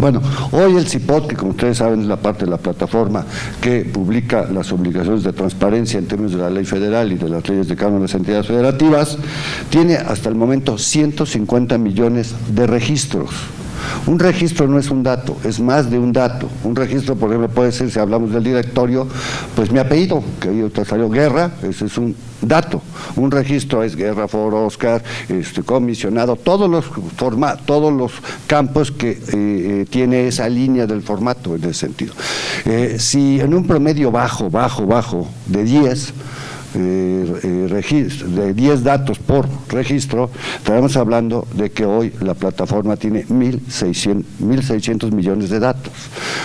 Bueno, hoy el CIPOT, que como ustedes saben es la parte de la plataforma que publica las obligaciones de transparencia en términos de la ley federal y de las leyes de cada una de las entidades federativas, tiene hasta el momento 150 millones de registros. Un registro no es un dato, es más de un dato. Un registro, por ejemplo, puede ser, si hablamos del directorio, pues mi apellido, que ahí salió Guerra, ese es un dato. Un registro es Guerrafort, Oscar, comisionado, todos los campos que tiene esa línea del formato en ese sentido. Si en un promedio bajo de 10 de 10 datos por registro, estaremos hablando de que hoy la plataforma tiene 1.600 millones de datos,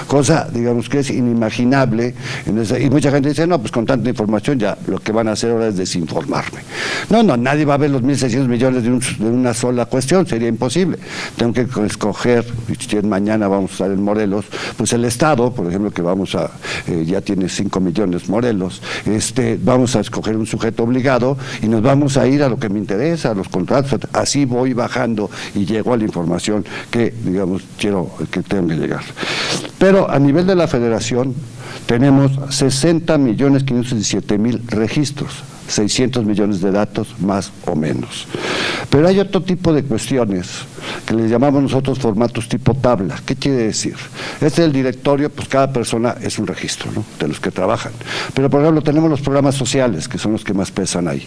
cosa, digamos, que es inimaginable, y mucha gente dice, no, pues con tanta información ya lo que van a hacer ahora es desinformarme. No, nadie va a ver los 1.600 millones de una sola cuestión, sería imposible. Tengo que escoger, si mañana vamos a estar en Morelos, pues el Estado, por ejemplo, que vamos a, ya tiene 5 millones Morelos, vamos a escoger un sujeto obligado y nos vamos a ir a lo que me interesa, a los contratos, así voy bajando y llego a la información que, digamos, quiero que tengo que llegar. Pero a nivel de la Federación tenemos 60.517.000 registros, 600 millones de datos más o menos. Pero hay otro tipo de cuestiones que les llamamos nosotros formatos tipo tabla. ¿Qué quiere decir? Este es el directorio, pues cada persona es un registro, ¿no?, de los que trabajan. Pero por ejemplo tenemos los programas sociales, que son los que más pesan ahí.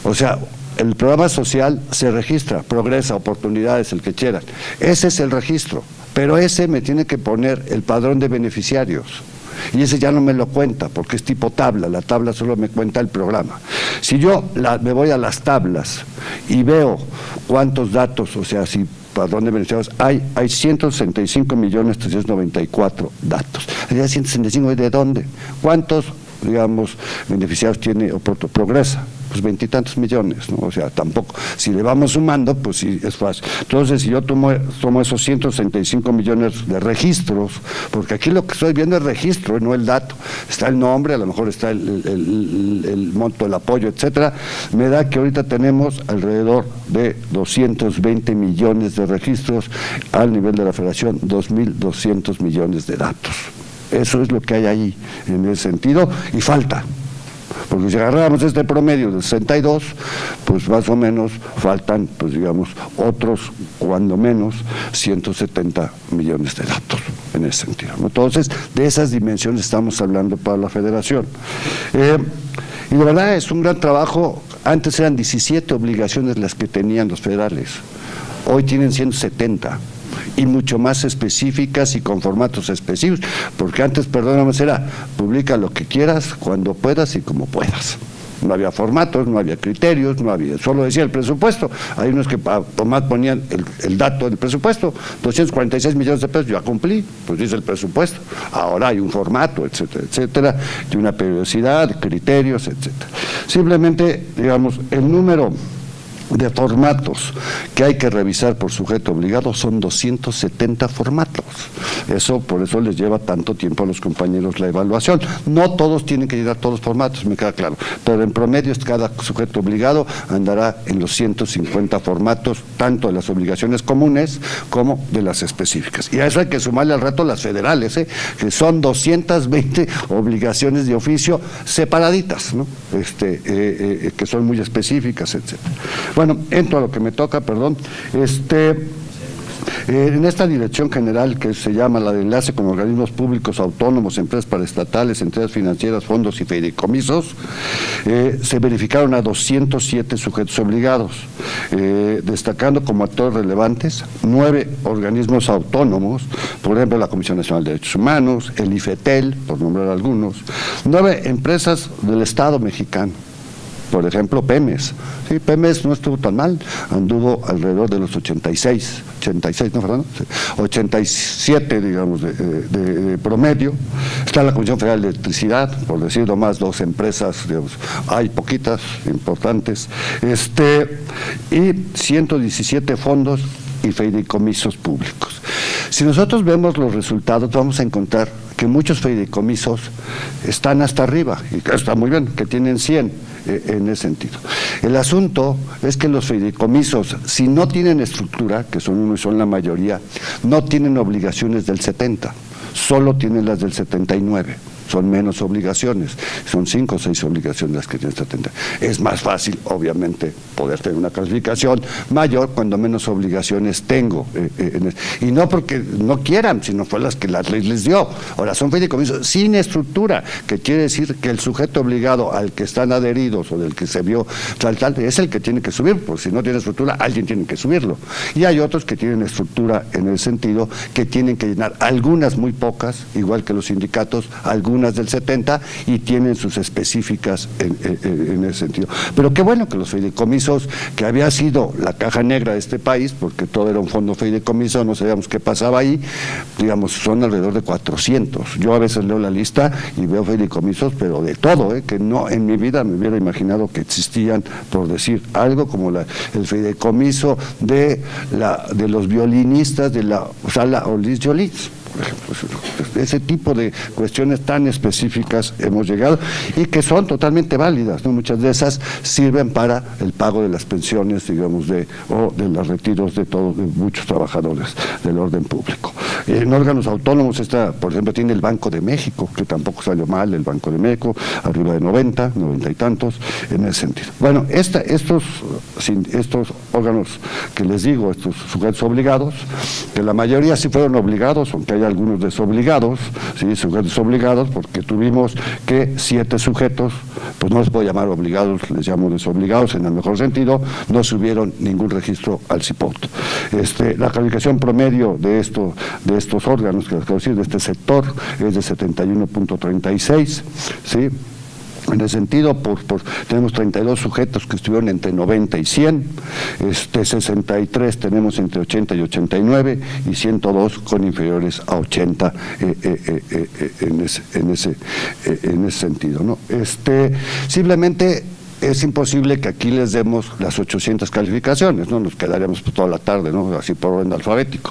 O sea, el programa social se registra, progresa, oportunidades, el que quieran. Ese es el registro, pero ese me tiene que poner el padrón de beneficiarios. Y ese ya no me lo cuenta, porque es tipo tabla, la tabla solo me cuenta el programa. Si yo me voy a las tablas y veo cuántos datos, o sea, si padrón de beneficiarios, hay 165.394 datos. ¿Ya 165 de dónde? ¿Cuántos, digamos, beneficiarios tiene Progresa? Pues 20 y tantos millones, ¿no? O sea, tampoco, si le vamos sumando, pues sí, es fácil. Entonces, si yo tomo esos 165 millones de registros, porque aquí lo que estoy viendo es registro, no el dato, está el nombre, a lo mejor está el monto del apoyo, etcétera, me da que ahorita tenemos alrededor de 220 millones de registros, al nivel de la Federación, 2.200 millones de datos. Eso es lo que hay ahí, en ese sentido, y falta. Porque si agarramos este promedio de 62, pues más o menos faltan, pues digamos, otros, cuando menos, 170 millones de datos en ese sentido, ¿no? Entonces, de esas dimensiones estamos hablando para la Federación. Y de verdad es un gran trabajo. Antes eran 17 obligaciones las que tenían los federales, hoy tienen 170. Y mucho más específicas y con formatos específicos, porque antes, perdóname, era publica lo que quieras, cuando puedas y como puedas. No había formatos, no había criterios, no había, solo decía el presupuesto. Hay unos que Tomás ponían el dato del presupuesto, 246 millones de pesos, ya cumplí, pues dice el presupuesto. Ahora hay un formato, etcétera, etcétera, de una periodicidad, criterios, etcétera. Simplemente, digamos, el número de formatos que hay que revisar por sujeto obligado son 270 formatos. Por eso les lleva tanto tiempo a los compañeros la evaluación. No todos tienen que llegar a todos los formatos, me queda claro, pero en promedio cada sujeto obligado andará en los 150 formatos, tanto de las obligaciones comunes como de las específicas. Y a eso hay que sumarle al rato las federales, que son 220 obligaciones de oficio separaditas, ¿no? Que son muy específicas, etcétera. Bueno, entro a lo que me toca, perdón. En esta dirección general que se llama la de enlace con organismos públicos autónomos, empresas paraestatales, entidades financieras, fondos y fideicomisos, se verificaron a 207 sujetos obligados, destacando como actores relevantes 9 organismos autónomos, por ejemplo la Comisión Nacional de Derechos Humanos, el IFETEL, por nombrar algunos, 9 empresas del Estado mexicano. Por ejemplo, Pemex. Sí, Pemex no estuvo tan mal, anduvo alrededor de los 86, ¿no, Fernando? Sí, 87, digamos, de promedio. Está la Comisión Federal de Electricidad, por decirlo más, 2 empresas, digamos, hay poquitas, importantes, y 117 fondos y fideicomisos públicos. Si nosotros vemos los resultados, vamos a encontrar que muchos fideicomisos están hasta arriba, y está muy bien, que tienen 100 en ese sentido. El asunto es que los fideicomisos, si no tienen estructura, que son uno y son la mayoría, no tienen obligaciones del 70, solo tienen las del 79. Son menos obligaciones, son 5 o 6 obligaciones las que tienen 70. Es más fácil, obviamente, poder tener una clasificación mayor cuando menos obligaciones tengo. Y no porque no quieran, sino fue las que la ley les dio. Ahora, son fideicomisos sin estructura, que quiere decir que el sujeto obligado al que están adheridos o del que se vio tal, es el que tiene que subir, porque si no tiene estructura, alguien tiene que subirlo. Y hay otros que tienen estructura en el sentido que tienen que llenar algunas muy pocas, igual que los sindicatos, algunas unas del 70 y tienen sus específicas en ese sentido. Pero qué bueno que los fideicomisos, que había sido la caja negra de este país, porque todo era un fondo fideicomiso, no sabíamos qué pasaba ahí, digamos, son alrededor de 400. Yo a veces leo la lista y veo fideicomisos, pero de todo, que no en mi vida me hubiera imaginado que existían, por decir algo, como el fideicomiso de los violinistas de la sala Olis Jolitz, por ejemplo. Ese tipo de cuestiones tan específicas hemos llegado y que son totalmente válidas, ¿no? Muchas de esas sirven para el pago de las pensiones, digamos, o de los retiros de muchos trabajadores del orden público. En órganos autónomos, por ejemplo, tiene el Banco de México, que tampoco salió mal, el Banco de México, arriba de 90 y tantos, en ese sentido. Bueno, estos órganos que les digo, estos sujetos obligados, que la mayoría sí fueron obligados, aunque hay algunos desobligados, ¿sí? Sujetos obligados, porque tuvimos que 7 sujetos, pues no les puedo llamar obligados, les llamo desobligados en el mejor sentido, no subieron ningún registro al CIPOT. La calificación promedio de estos órganos, que les quiero decir, de este sector, es de 71.36, ¿sí? En ese sentido, tenemos 32 sujetos que estuvieron entre 90 y 100, 63 tenemos entre 80 y 89 y 102 con inferiores a 80 en ese sentido, ¿no? Simplemente es imposible que aquí les demos las 800 calificaciones, ¿no? Nos quedaríamos toda la tarde, ¿no? Así por orden alfabético.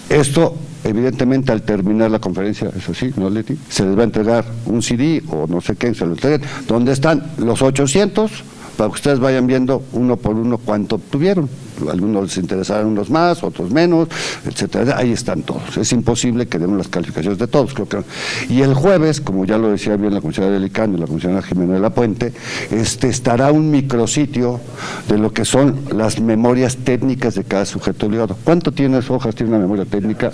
Esto, evidentemente, al terminar la conferencia, eso sí, ¿no, Leti? Se les va a entregar un CD o no sé qué, se lo entreguen, donde están los 800, para que ustedes vayan viendo uno por uno cuánto obtuvieron. Algunos les interesarán unos más, otros menos, etcétera. Ahí están todos. Es imposible que demos las calificaciones de todos, creo que. Y el jueves, como ya lo decía bien la comisionada Delicano y la comisionada Jimena de la Puente, estará un micrositio de lo que son las memorias técnicas de cada sujeto obligado. ¿Cuánto tienes hojas tiene una memoria técnica?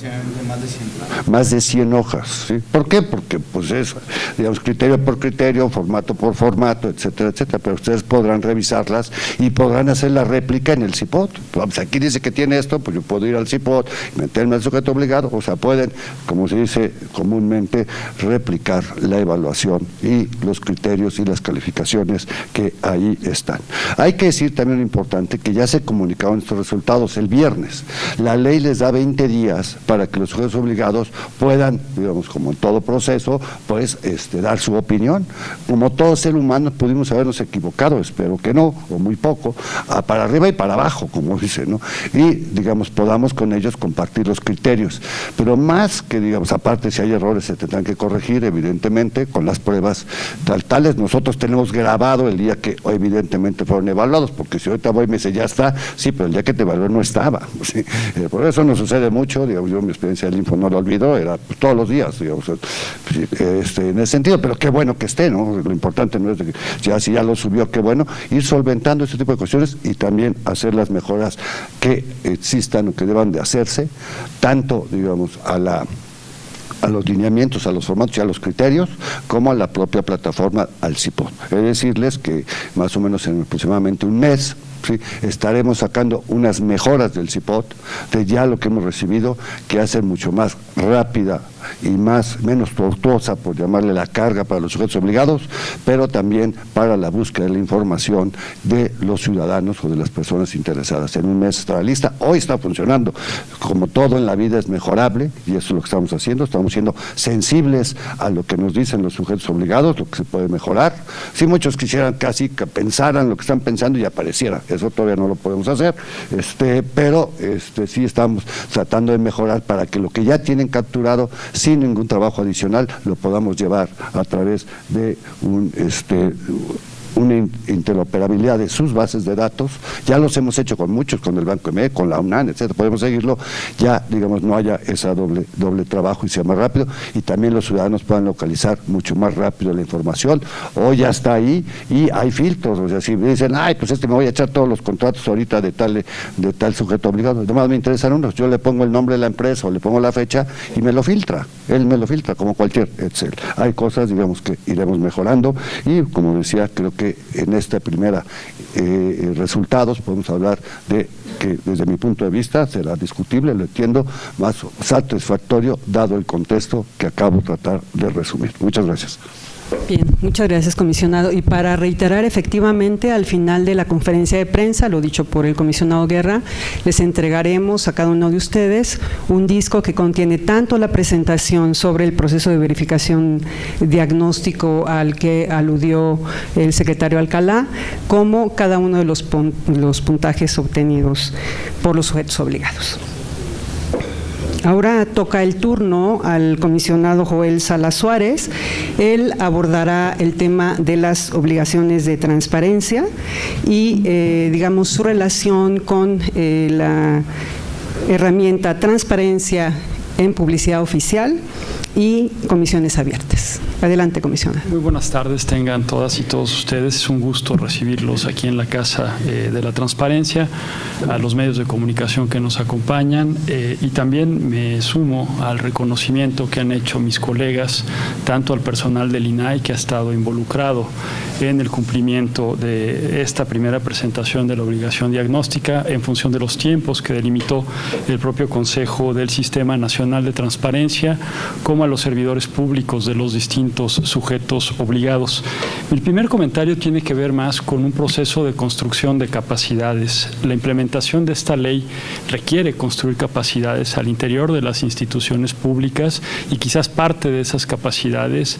Más de 100 hojas, ¿sí? ¿Por qué? Porque pues es, digamos, criterio por criterio, formato por formato, etcétera, etcétera. Pero ustedes podrán revisarlas y podrán hacer la réplica en el CIPOT. Pues aquí dice que tiene esto, pues yo puedo ir al CIPOT, meterme al sujeto obligado, o sea, pueden, como se dice comúnmente, replicar la evaluación y los criterios y las calificaciones que ahí están. Hay que decir también lo importante, que ya se comunicaron estos resultados el viernes. La ley les da 20 días para que los sujetos obligados puedan, digamos, como en todo proceso, pues dar su opinión. Como todo ser humano pudimos habernos equivocado, espero que no, o muy poco, para arriba y para abajo, como dice, ¿no? Y, digamos, podamos con ellos compartir los criterios. Pero más que, digamos, aparte si hay errores se tendrán que corregir, evidentemente, con las pruebas tales. Nosotros tenemos grabado el día que evidentemente fueron evaluados, porque si ahorita voy y me dice, ya está, sí, pero el día que te evalué no estaba, ¿sí? Por eso no sucede mucho, digamos, yo mi experiencia del Info no lo olvido, era pues, todos los días, digamos, en ese sentido, pero qué bueno que esté, ¿no? Lo importante no es de que si ya lo subió, qué bueno, ir solventando este tipo de cuestiones y también hacer las mejoras que existan o que deban de hacerse, tanto, digamos, a los lineamientos, a los formatos y a los criterios, como a la propia plataforma, al CIPOT. Es decirles que más o menos en aproximadamente un mes, ¿sí?, estaremos sacando unas mejoras del CIPOT, de ya lo que hemos recibido, que hacen mucho más rápida y menos tortuosa, por llamarle, la carga para los sujetos obligados, pero también para la búsqueda de la información de los ciudadanos o de las personas interesadas. En un mes estará lista, hoy está funcionando. Como todo en la vida es mejorable, y eso es lo que estamos haciendo, estamos siendo sensibles a lo que nos dicen los sujetos obligados, lo que se puede mejorar. Si muchos quisieran casi que pensaran lo que están pensando y apareciera, eso todavía no lo podemos hacer, pero sí estamos tratando de mejorar para que lo que ya tienen capturado sin ningún trabajo adicional lo podamos llevar a través de una interoperabilidad de sus bases de datos. Ya los hemos hecho con muchos, con el Banco de México, con la UNAM, etcétera, podemos seguirlo, ya, digamos, no haya esa doble trabajo y sea más rápido, y también los ciudadanos puedan localizar mucho más rápido la información. Hoy ya está ahí y hay filtros, o sea, si dicen, ay, pues me voy a echar todos los contratos ahorita de tal sujeto obligado, nomás me interesan unos, yo le pongo el nombre de la empresa o le pongo la fecha y me lo filtra, él me lo filtra como cualquier Excel. Hay cosas, digamos, que iremos mejorando y, como decía, creo que que en esta primera resultados podemos hablar de que desde mi punto de vista será discutible, lo entiendo, más satisfactorio dado el contexto que acabo de tratar de resumir. Muchas gracias. Bien, muchas gracias, comisionado. Y para reiterar, efectivamente, al final de la conferencia de prensa, lo dicho por el comisionado Guerra, les entregaremos a cada uno de ustedes un disco que contiene tanto la presentación sobre el proceso de verificación diagnóstico al que aludió el secretario Alcalá, como cada uno de los puntajes obtenidos por los sujetos obligados. Ahora toca el turno al comisionado Joel Salas Suárez. Él abordará el tema de las obligaciones de transparencia y, digamos, su relación con la herramienta transparencia en publicidad oficial y comisiones abiertas. Adelante, comisionado. Muy buenas tardes, tengan todas y todos ustedes. Es un gusto recibirlos aquí en la Casa de la Transparencia, a los medios de comunicación que nos acompañan y también me sumo al reconocimiento que han hecho mis colegas, tanto al personal del INAI que ha estado involucrado en el cumplimiento de esta primera presentación de la obligación diagnóstica en función de los tiempos que delimitó el propio Consejo del Sistema Nacional de Transparencia, como a los servidores públicos de los distintos sujetos obligados. Mi primer comentario tiene que ver más con un proceso de construcción de capacidades. La implementación de esta ley requiere construir capacidades al interior de las instituciones públicas y quizás parte de esas capacidades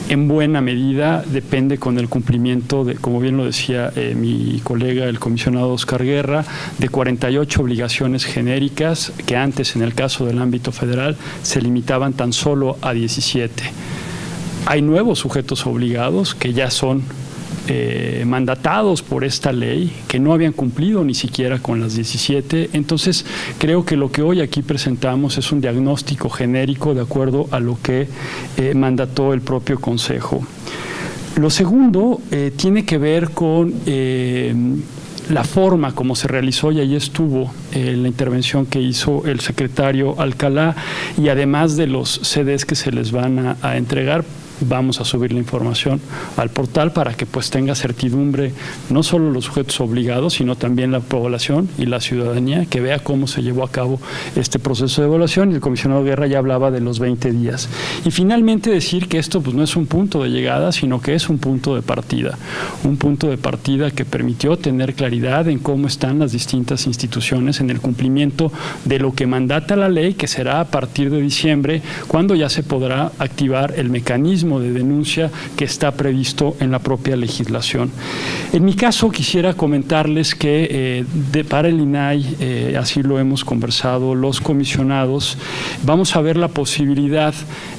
en buena medida depende con el cumplimiento de, como bien lo decía mi colega, el comisionado Oscar Guerra, de 48 obligaciones genéricas que antes, en el caso del ámbito federal, se limitaban tan solo a 17. Hay nuevos sujetos obligados que ya son mandatados por esta ley, que no habían cumplido ni siquiera con las 17. Entonces, creo que lo que hoy aquí presentamos es un diagnóstico genérico de acuerdo a lo que mandató el propio Consejo. Lo segundo tiene que ver con la forma como se realizó, y ahí estuvo la intervención que hizo el secretario Alcalá, y además de los CDs que se les van a entregar, vamos a subir la información al portal para que pues tenga certidumbre no solo los sujetos obligados, sino también la población y la ciudadanía, que vea cómo se llevó a cabo este proceso de evaluación. Y el comisionado Guerra ya hablaba de los 20 días. Y finalmente decir que esto pues no es un punto de llegada, sino que es un punto de partida que permitió tener claridad en cómo están las distintas instituciones en el cumplimiento de lo que mandata la ley, que será a partir de diciembre, cuando ya se podrá activar el mecanismo de denuncia que está previsto en la propia legislación. En mi caso, quisiera comentarles que para el INAI, así lo hemos conversado los comisionados, vamos a ver la posibilidad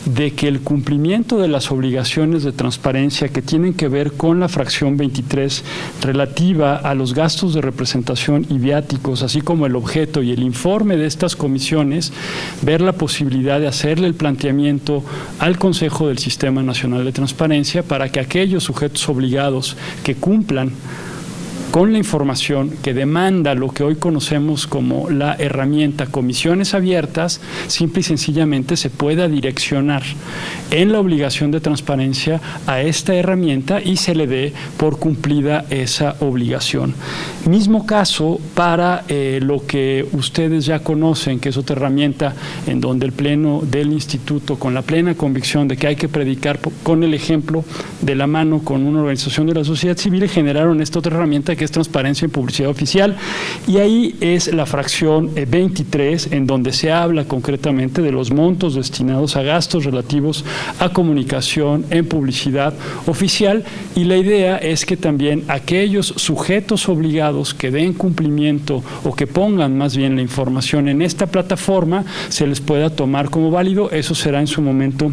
de que el cumplimiento de las obligaciones de transparencia que tienen que ver con la fracción 23 relativa a los gastos de representación y viáticos, así como el objeto y el informe de estas comisiones, ver la posibilidad de hacerle el planteamiento al Consejo del Sistema Nacional de Transparencia para que aquellos sujetos obligados que cumplan con la información que demanda lo que hoy conocemos como la herramienta comisiones abiertas, simple y sencillamente se pueda direccionar en la obligación de transparencia a esta herramienta y se le dé por cumplida esa obligación. Mismo caso para lo que ustedes ya conocen, que es otra herramienta en donde el Pleno del Instituto, con la plena convicción de que hay que predicar con el ejemplo, de la mano con una organización de la sociedad civil, generaron esta otra herramienta que es transparencia en publicidad oficial, y ahí es la fracción 23, en donde se habla concretamente de los montos destinados a gastos relativos a comunicación en publicidad oficial, y la idea es que también aquellos sujetos obligados que den cumplimiento o que pongan más bien la información en esta plataforma se les pueda tomar como válido. Eso será en su momento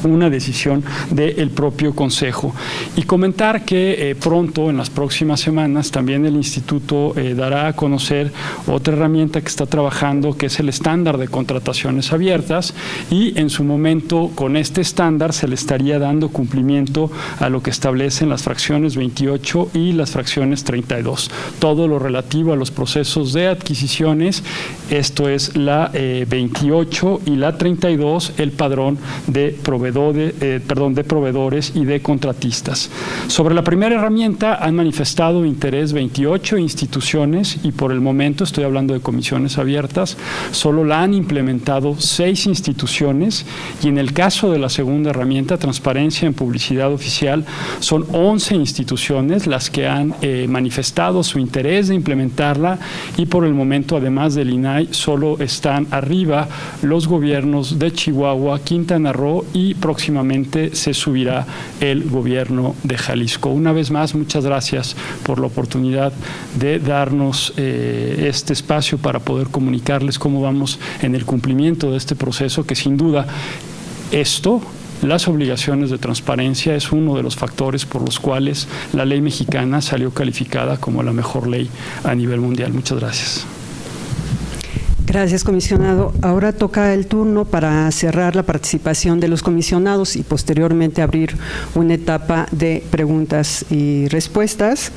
una decisión del propio Consejo. Y comentar que pronto, en las próximas semanas, también el Instituto dará a conocer otra herramienta que está trabajando, que es el estándar de contrataciones abiertas, y en su momento con este estándar se le estaría dando cumplimiento a lo que establecen las fracciones 28 y las fracciones 32. Todo lo relativo a los procesos de adquisiciones, esto es la 28 y la 32, el padrón de proveedores proveedores y de contratistas. Sobre la primera herramienta han manifestado interés 28 instituciones y por el momento, estoy hablando de comisiones abiertas, solo la han implementado 6 instituciones y en el caso de la segunda herramienta, transparencia en publicidad oficial, son 11 instituciones las que han manifestado su interés de implementarla y por el momento, además del INAI, solo están arriba los gobiernos de Chihuahua, Quintana Roo y próximamente se subirá el gobierno de Jalisco. Una vez más, muchas gracias por la oportunidad de darnos este espacio para poder comunicarles cómo vamos en el cumplimiento de este proceso que sin duda las obligaciones de transparencia es uno de los factores por los cuales la ley mexicana salió calificada como la mejor ley a nivel mundial. Muchas gracias. Gracias, comisionado. Ahora toca el turno para cerrar la participación de los comisionados y posteriormente abrir una etapa de preguntas y respuestas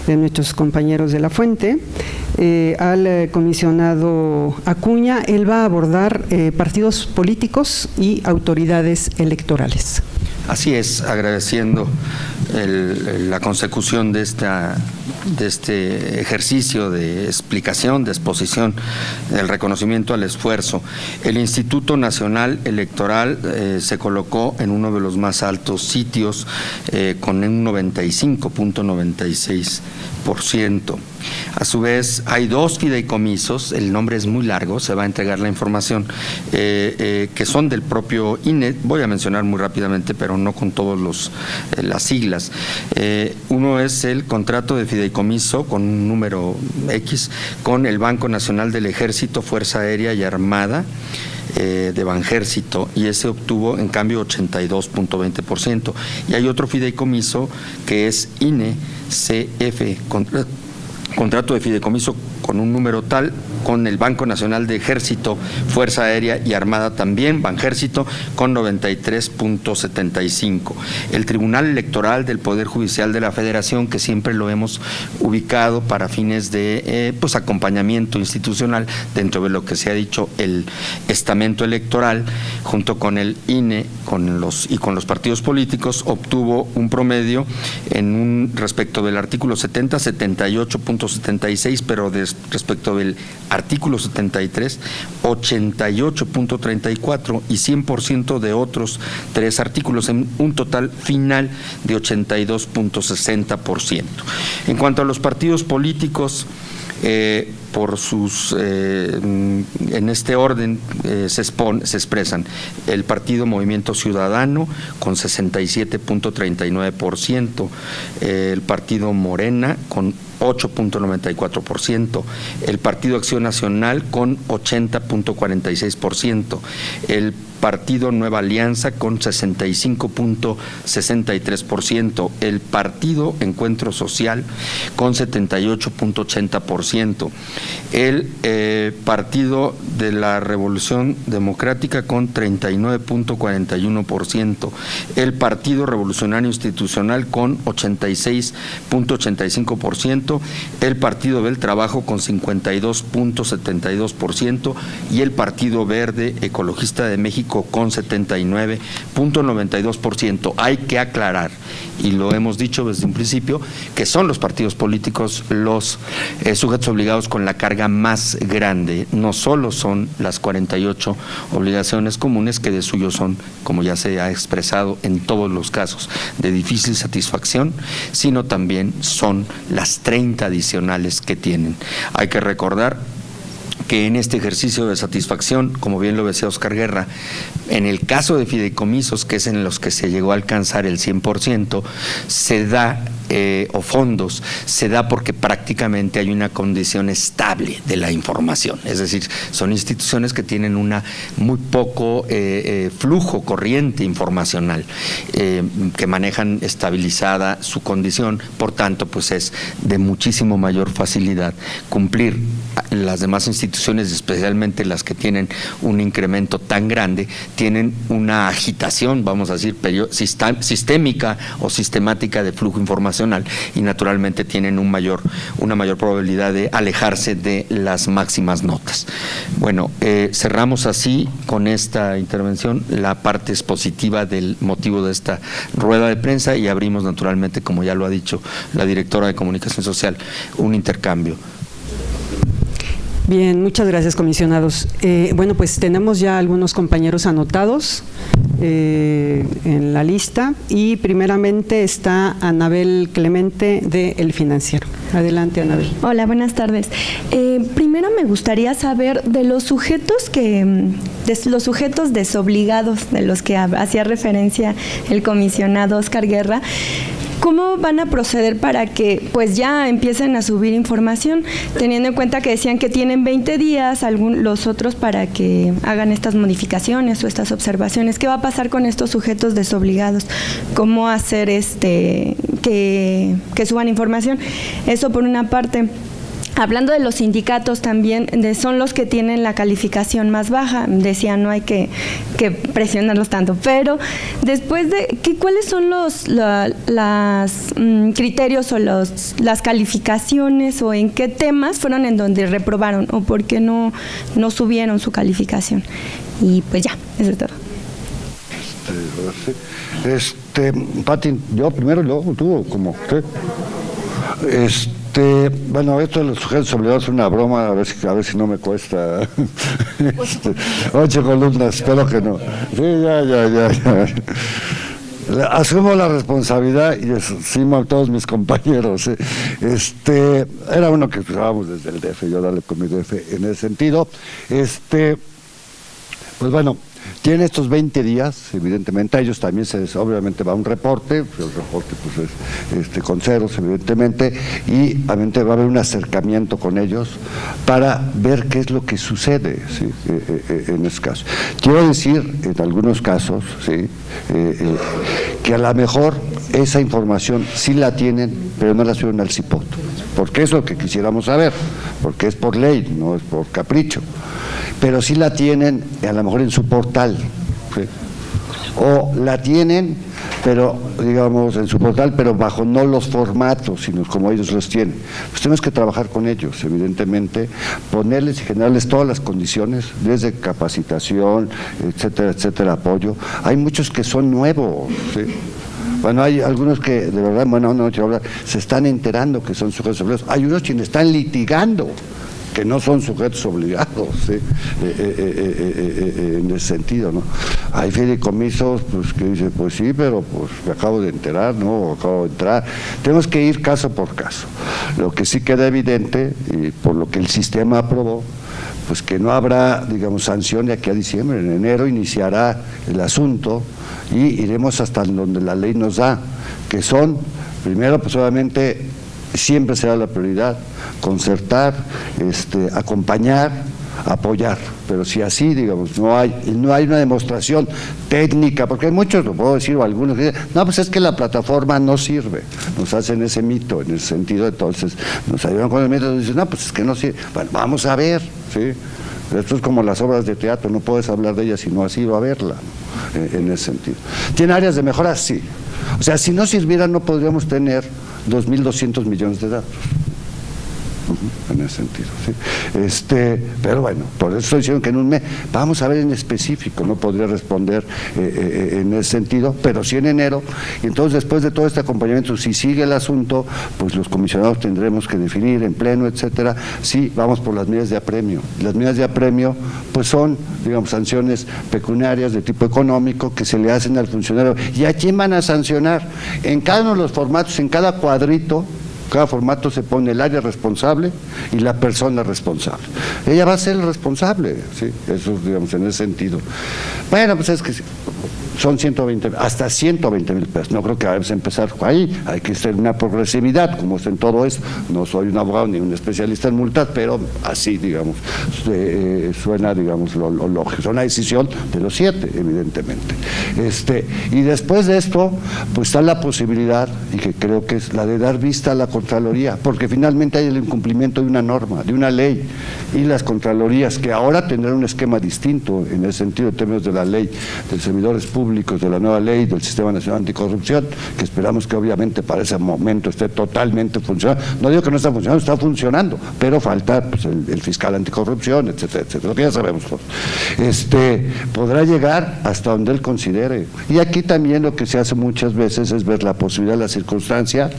de nuestros compañeros de la fuente. Al comisionado Acuña, él va a abordar partidos políticos y autoridades electorales. Así es, agradeciendo la consecución de este ejercicio de explicación, de exposición, del reconocimiento al esfuerzo. El Instituto Nacional Electoral se colocó en uno de los más altos sitios con un 95.96%. A su vez, hay 2 fideicomisos, el nombre es muy largo, se va a entregar la información, que son del propio INE. Voy a mencionar muy rápidamente, pero no con todas las siglas. Uno es el contrato de fideicomiso con un número X con el Banco Nacional del Ejército, Fuerza Aérea y Armada, de Banjército, y ese obtuvo en cambio 82.20%. Y hay otro fideicomiso que es INE-CF, contrato de fideicomiso con un número tal, con el Banco Nacional de Ejército, Fuerza Aérea y Armada también, Banjército, con 93.75. El Tribunal Electoral del Poder Judicial de la Federación, que siempre lo hemos ubicado para fines de acompañamiento institucional dentro de lo que se ha dicho el estamento electoral, junto con el INE con los partidos políticos, obtuvo un promedio respecto del artículo 70, 78.76, pero respecto del artículo 73, 88.34 y 100% de otros 3 artículos, en un total final de 82.60%. En cuanto a los partidos políticos, por sus en este orden se expresan el Partido Movimiento Ciudadano con 67.39%, el Partido Morena con 8.94%, el Partido Acción Nacional con 80.46%, el Partido Nueva Alianza con 65.63%, el Partido Encuentro Social con 78.80%, el Partido de la Revolución Democrática con 39.41%, el Partido Revolucionario Institucional con 86.85%, el Partido del Trabajo con 52.72% y el Partido Verde Ecologista de México con 79.92%. Hay que aclarar, y lo hemos dicho desde un principio, que son los partidos políticos los sujetos obligados con la carga más grande. No solo son las 48 obligaciones comunes, que de suyo son, como ya se ha expresado en todos los casos, de difícil satisfacción, sino también son las 30 adicionales que tienen. Hay que recordar que en este ejercicio de satisfacción, como bien lo decía Oscar Guerra, en el caso de fideicomisos, que es en los que se llegó a alcanzar el 100%, se da, o fondos, se da porque prácticamente hay una condición estable de la información. Es decir, son instituciones que tienen una muy poco flujo corriente informacional, que manejan estabilizada su condición, por tanto, pues es de muchísimo mayor facilidad cumplir. Las demás instituciones, especialmente las que tienen un incremento tan grande, tienen una agitación, vamos a decir, sistémica o sistemática de flujo informacional profesional y naturalmente tienen una mayor probabilidad de alejarse de las máximas notas. Bueno, cerramos así con esta intervención la parte expositiva del motivo de esta rueda de prensa y abrimos naturalmente, como ya lo ha dicho la directora de Comunicación Social, un intercambio. Bien, muchas gracias, comisionados. Bueno, pues tenemos ya algunos compañeros anotados en la lista y primeramente está Anabel Clemente de El Financiero. Adelante, Anabel. Hola, buenas tardes. Primero me gustaría saber de los sujetos desobligados de los que hacía referencia el comisionado Oscar Guerra. ¿Cómo van a proceder para que pues ya empiecen a subir información, teniendo en cuenta que decían que tienen 20 días los otros para que hagan estas modificaciones o estas observaciones? ¿Qué va a pasar con estos sujetos desobligados? ¿Cómo hacer que suban información? Eso por una parte. Hablando de los sindicatos también, son los que tienen la calificación más baja. Decía, no hay que presionarlos tanto. Pero después de, ¿cuáles son los criterios o las calificaciones o en qué temas fueron en donde reprobaron o por qué no subieron su calificación? Y pues ya, eso es todo. Pati, yo primero, luego tú, como usted. Bueno, esto de los sujetos obligados es una broma, a ver si no me cuesta 8 columnas, espero que no. Sí, ya. Asumo la responsabilidad y asumo a todos mis compañeros. Era uno que usábamos desde el DF, yo darle con mi DF en ese sentido. Pues bueno, tiene estos 20 días, evidentemente, a ellos también obviamente va un reporte, el reporte pues es con ceros, evidentemente, y obviamente va a haber un acercamiento con ellos para ver qué es lo que sucede, ¿sí? En este caso. Quiero decir, en algunos casos, ¿sí? Que a lo mejor esa información sí la tienen, pero no la suben al CIPOT, porque es lo que quisiéramos saber, porque es por ley, no es por capricho. Pero sí la tienen a lo mejor en su portal, ¿sí? O la tienen, pero digamos en su portal, pero bajo no los formatos, sino como ellos los tienen. Pues tenemos que trabajar con ellos, evidentemente, ponerles y generarles todas las condiciones, desde capacitación, etcétera, apoyo. Hay muchos que son nuevos, ¿sí? Bueno, hay algunos que de verdad, no quiero hablar, se están enterando que son sujetos obligados. Hay unos quienes están litigando que no son sujetos obligados, ¿sí? En ese sentido, ¿no? Hay fideicomisos pues, que dicen, pues sí, pero pues me acabo de enterar, ¿no? Acabo de entrar. Tenemos que ir caso por caso. Lo que sí queda evidente, y por lo que el sistema aprobó, pues que no habrá, digamos, sanción de aquí a diciembre. En enero iniciará el asunto y iremos hasta donde la ley nos da, que son, primero, pues obviamente, siempre será la prioridad, concertar, acompañar, apoyar, pero si así, digamos, no hay una demostración técnica, porque hay muchos, lo puedo decir, o algunos que dicen, no, pues es que la plataforma no sirve, nos hacen ese mito en ese sentido, entonces nos ayudan con el mito y dicen, no, pues es que no sirve, bueno, vamos a ver, ¿sí? Esto es como las obras de teatro, no puedes hablar de ellas si no has ido a verla, ¿no? En ese sentido. ¿Tiene áreas de mejora? Sí. O sea, si no sirviera no podríamos tener 2.200 millones de datos. En ese sentido, ¿sí? Pero bueno, por eso estoy diciendo que en un mes, vamos a ver en específico, no podría responder en ese sentido, pero sí en enero, y entonces después de todo este acompañamiento, si sigue el asunto, pues los comisionados tendremos que definir en pleno, etcétera, sí, vamos por las medidas de apremio. Las medidas de apremio, pues son, digamos, sanciones pecuniarias de tipo económico que se le hacen al funcionario. ¿Y a quién van a sancionar? En cada uno de los formatos, en cada cuadrito, cada formato se pone el área responsable y la persona responsable. Ella va a ser el responsable, ¿sí? Eso, digamos, en ese sentido. Bueno, pues es que son 120, hasta 120,000 pesos. No creo que vayamos a empezar ahí, hay que hacer una progresividad, como es en todo eso. No soy un abogado ni un especialista en multas, pero así, digamos, suena, digamos, lo lógico. Es una decisión de los 7, evidentemente. Y después de esto, pues está la posibilidad, y que creo que es la de dar vista a la Contraloría, porque finalmente hay el incumplimiento de una norma, de una ley, y las Contralorías, que ahora tendrán un esquema distinto en el sentido de términos de la ley del servidor servidores públicos de la nueva ley del Sistema Nacional Anticorrupción, que esperamos que obviamente para ese momento esté totalmente funcionando. No digo que no está funcionando, está funcionando, pero falta pues, el fiscal anticorrupción, etcétera, etcétera, lo que ya sabemos todos. Podrá llegar hasta donde él considere. Y aquí también lo que se hace muchas veces es ver la posibilidad, la circunstancia,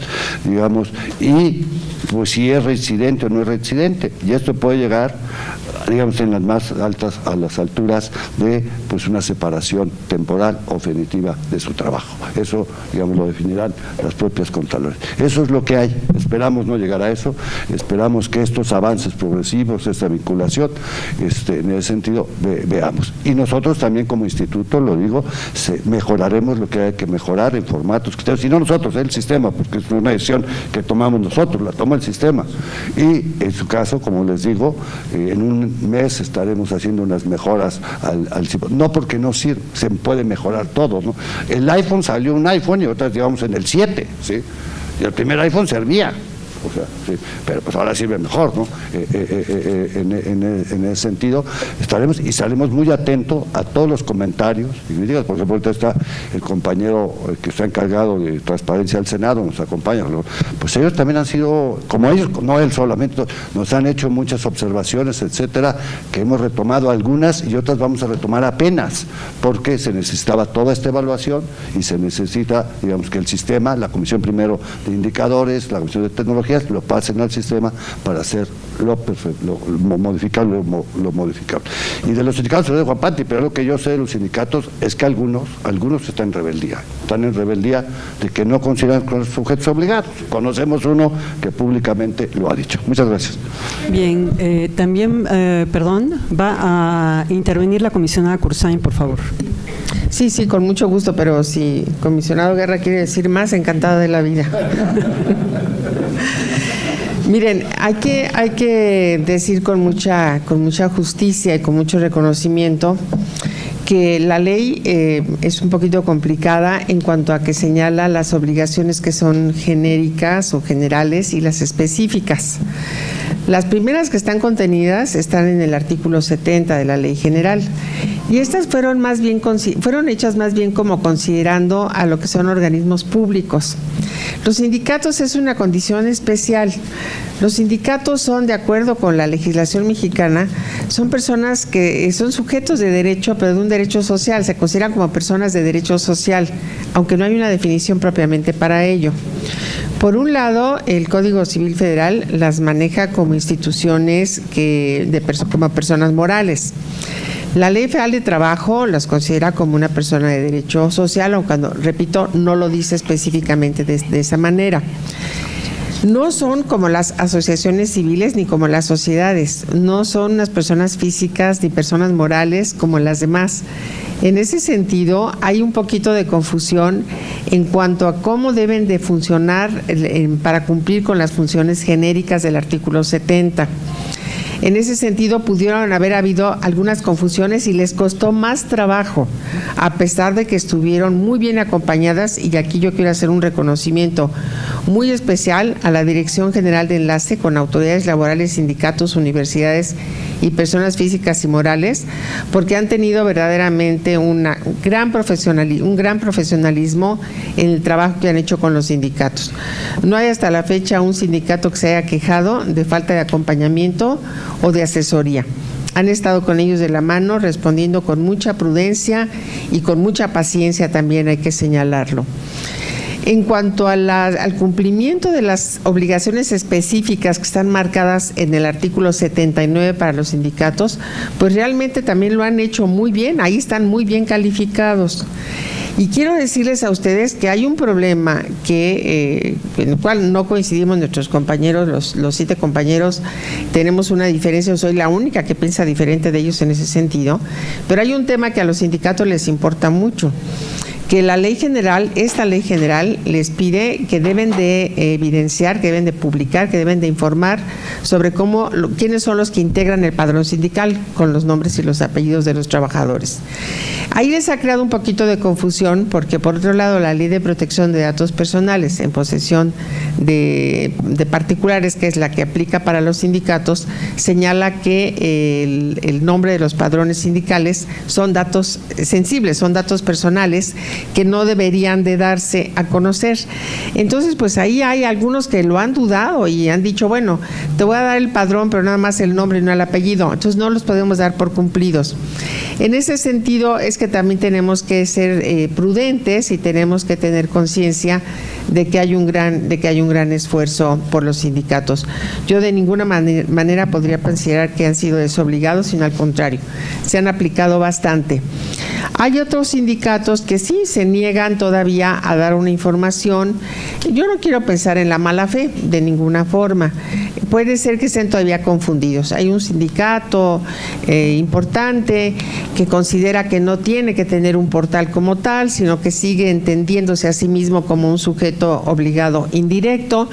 digamos, y pues si es reincidente o no es reincidente. Y esto puede llegar, digamos, en las más altas, a las alturas de pues una separación temporal o definitiva de su trabajo. Eso, digamos, lo definirán las propias Contralorías. Eso es lo que hay. Esperamos no llegar a eso. Esperamos que estos avances progresivos, esta vinculación, en ese sentido, veamos. Y nosotros también como instituto, lo digo, mejoraremos lo que hay que mejorar en formatos, si no nosotros, el sistema, porque es una decisión que tomamos nosotros, la toma el sistema. Y en su caso, como les digo, en un mes estaremos haciendo unas mejoras al no porque no sirve, se puede mejorar todo, ¿no? El iPhone salió un iPhone y otras llevamos en el 7, ¿sí? Y el primer iPhone servía. O sea, sí, pero pues ahora sirve mejor, ¿no? En ese sentido estaremos y estaremos muy atentos a todos los comentarios y críticas. Por ejemplo, ahorita está el compañero que está encargado de transparencia del Senado, nos acompaña, ¿no? Pues ellos también han sido, como ellos, no él solamente, nos han hecho muchas observaciones, etcétera, que hemos retomado algunas y otras vamos a retomar apenas, porque se necesitaba toda esta evaluación y se necesita, digamos, que el sistema, la comisión primero de indicadores, la comisión de tecnología, lo pasen al sistema para hacer lo modificable. Y de los sindicatos se lo dejo a Pati, pero lo que yo sé de los sindicatos es que algunos están en rebeldía de que no consideran los sujetos obligados. Conocemos uno que públicamente lo ha dicho. Muchas gracias. Bien, también, va a intervenir la comisionada Cursain, por favor. Sí, con mucho gusto, pero si comisionado Guerra quiere decir más, encantada de la vida. Miren, hay que decir con mucha justicia y con mucho reconocimiento que la ley es un poquito complicada en cuanto a que señala las obligaciones que son genéricas o generales y las específicas. Las primeras que están contenidas están en el artículo 70 de la Ley General y estas fueron hechas más bien como considerando a lo que son organismos públicos. Los sindicatos es una condición especial. Los sindicatos son, de acuerdo con la legislación mexicana, son personas que son sujetos de derecho, pero de un derecho social, se consideran como personas de derecho social, aunque no hay una definición propiamente para ello. Por un lado, el Código Civil Federal las maneja como instituciones como personas morales. La Ley Federal de Trabajo las considera como una persona de derecho social, aunque, repito, no lo dice específicamente de esa manera. No son como las asociaciones civiles ni como las sociedades, no son unas personas físicas ni personas morales como las demás. En ese sentido, hay un poquito de confusión en cuanto a cómo deben de funcionar para cumplir con las funciones genéricas del artículo 70. En ese sentido, pudieron haber habido algunas confusiones y les costó más trabajo, a pesar de que estuvieron muy bien acompañadas, y aquí yo quiero hacer un reconocimiento muy especial a la Dirección General de Enlace con autoridades laborales, sindicatos, universidades y personas físicas y morales, porque han tenido verdaderamente un gran profesionalismo en el trabajo que han hecho con los sindicatos. No hay hasta la fecha un sindicato que se haya quejado de falta de acompañamiento o de asesoría. Han estado con ellos de la mano, respondiendo con mucha prudencia y con mucha paciencia, también hay que señalarlo. En cuanto al cumplimiento de las obligaciones específicas que están marcadas en el artículo 79 para los sindicatos, pues realmente también lo han hecho muy bien, ahí están muy bien calificados. Y quiero decirles a ustedes que hay un problema en el cual no coincidimos nuestros compañeros, los 7 compañeros, tenemos una diferencia, soy la única que piensa diferente de ellos en ese sentido, pero hay un tema que a los sindicatos les importa mucho, que la ley general, esta ley general, les pide que deben de evidenciar, que deben de publicar, que deben de informar sobre quiénes son los que integran el padrón sindical con los nombres y los apellidos de los trabajadores. Ahí les ha creado un poquito de confusión porque, por otro lado, la Ley de Protección de Datos Personales en posesión de particulares, que es la que aplica para los sindicatos, señala que el nombre de los padrones sindicales son datos sensibles, son datos personales que no deberían de darse a conocer. Entonces, pues ahí hay algunos que lo han dudado y han dicho, bueno, te voy a dar el padrón, pero nada más el nombre y no el apellido. Entonces no los podemos dar por cumplidos. En ese sentido es que también tenemos que ser prudentes y tenemos que tener conciencia de que hay un gran esfuerzo por los sindicatos. Yo de ninguna manera podría considerar que han sido desobligados, sino al contrario, se han aplicado bastante. Hay otros sindicatos que sí se niegan todavía a dar una información. Yo no quiero pensar en la mala fe de ninguna forma. Puede ser que estén todavía confundidos. Hay un sindicato importante que considera que no tiene que tener un portal como tal, sino que sigue entendiéndose a sí mismo como un sujeto obligado indirecto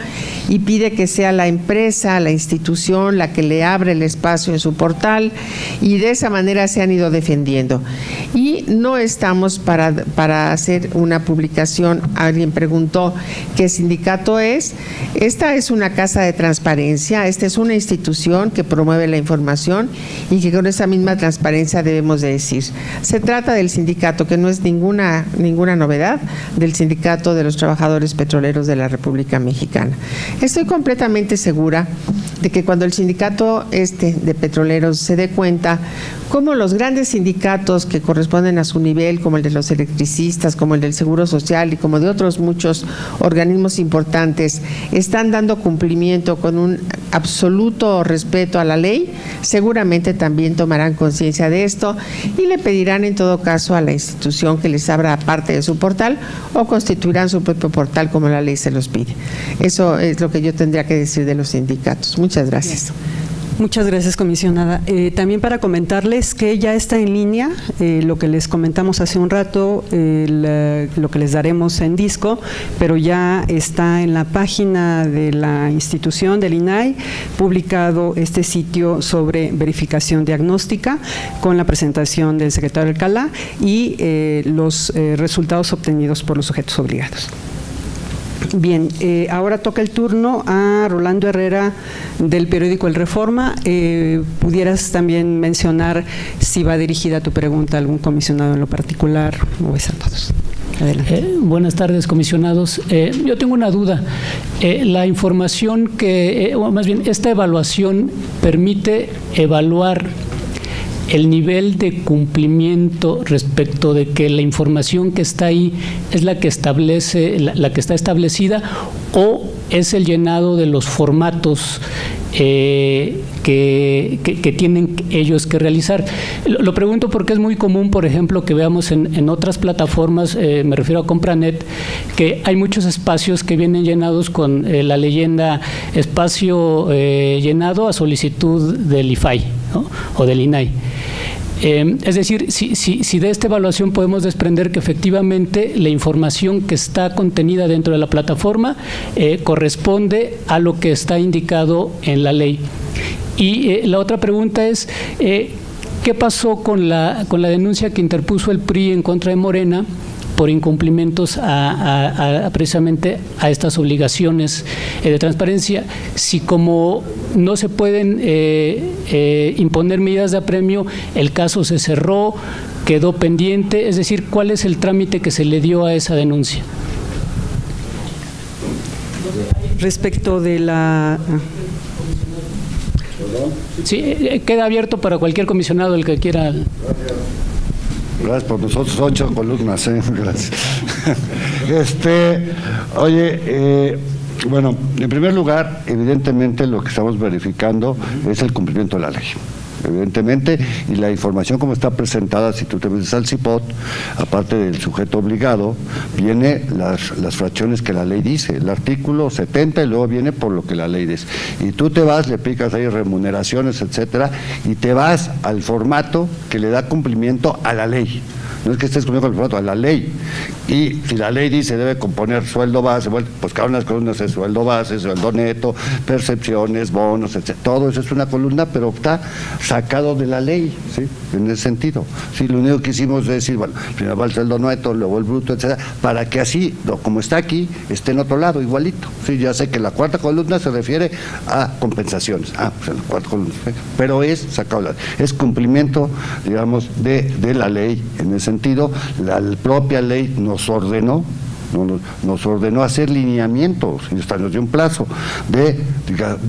y pide que sea la empresa, la institución, la que le abre el espacio en su portal, y de esa manera se han ido defendiendo. Y no estamos para hacer una publicación. Alguien preguntó qué sindicato es. Esta es una casa de transparencia, esta es una institución que promueve la información y que con esa misma transparencia debemos de decir. Se trata del sindicato, que no es ninguna novedad, del Sindicato de los Trabajadores Petroleros de la República Mexicana. Estoy completamente segura de que cuando el sindicato de petroleros se dé cuenta cómo los grandes sindicatos que corresponden a su nivel, como el de los electricistas, como el del Seguro Social y como de otros muchos organismos importantes, están dando cumplimiento con un absoluto respeto a la ley, seguramente también tomarán conciencia de esto y le pedirán en todo caso a la institución que les abra parte de su portal o constituirán su propio portal como la ley se los pide. Eso es lo que yo tendría que decir de los sindicatos. Muchas gracias. Muchas gracias, comisionada. También para comentarles que ya está en línea lo que les comentamos hace un rato, lo que les daremos en disco, pero ya está en la página de la institución del INAI publicado este sitio sobre verificación diagnóstica con la presentación del secretario Alcalá y los resultados obtenidos por los sujetos obligados. Bien, ahora toca el turno a Rolando Herrera del periódico El Reforma. ¿Pudieras también mencionar si va dirigida tu pregunta a algún comisionado en lo particular o es a todos? Adelante. Buenas tardes, comisionados. Yo tengo una duda. La información o más bien esta evaluación permite evaluar el nivel de cumplimiento respecto de que la información que está ahí es la que establece, la que está establecida, o es el llenado de los formatos que tienen ellos que realizar. Lo pregunto porque es muy común, por ejemplo, que veamos en otras plataformas, me refiero a Compranet, que hay muchos espacios que vienen llenados con la leyenda espacio llenado a solicitud del IFAI, ¿no? O del INAI. Es decir, si de esta evaluación podemos desprender que efectivamente la información que está contenida dentro de la plataforma corresponde a lo que está indicado en la ley. Y la otra pregunta es, ¿qué pasó con la denuncia que interpuso el PRI en contra de Morena por incumplimientos precisamente a estas obligaciones de transparencia? Si como no se pueden imponer medidas de apremio, el caso se cerró, quedó pendiente, es decir, ¿cuál es el trámite que se le dio a esa denuncia? Respecto de la... Sí, queda abierto para cualquier comisionado, el que quiera. Gracias por nosotros, 8 columnas, gracias. Bueno, en primer lugar, evidentemente lo que estamos verificando es el cumplimiento de la ley. Evidentemente, y la información como está presentada, si tú te metes al CIPOT, aparte del sujeto obligado, viene las fracciones que la ley dice, el artículo 70, y luego viene por lo que la ley dice. Y tú te vas, le picas ahí remuneraciones, etcétera, y te vas al formato que le da cumplimiento a la ley. no es que estés cumpliendo con el formato, a la ley. Y si la ley dice debe componer sueldo base, bueno, pues cada una de las columnas es sueldo base, sueldo neto, percepciones, bonos, etc. Todo eso es una columna, pero está sacado de la ley, ¿sí? En ese sentido. Sí, lo único que hicimos es decir, bueno, primero va el sueldo neto, luego el bruto, etcétera, para que así, como está aquí, esté en otro lado, igualito. Sí, ya sé que la cuarta columna se refiere a compensaciones. Pues en la cuarta columna, pero es sacado de la ley. Es cumplimiento, digamos, de la ley. En ese sentido, la propia ley nos ordenó hacer lineamientos y hasta nos dio un plazo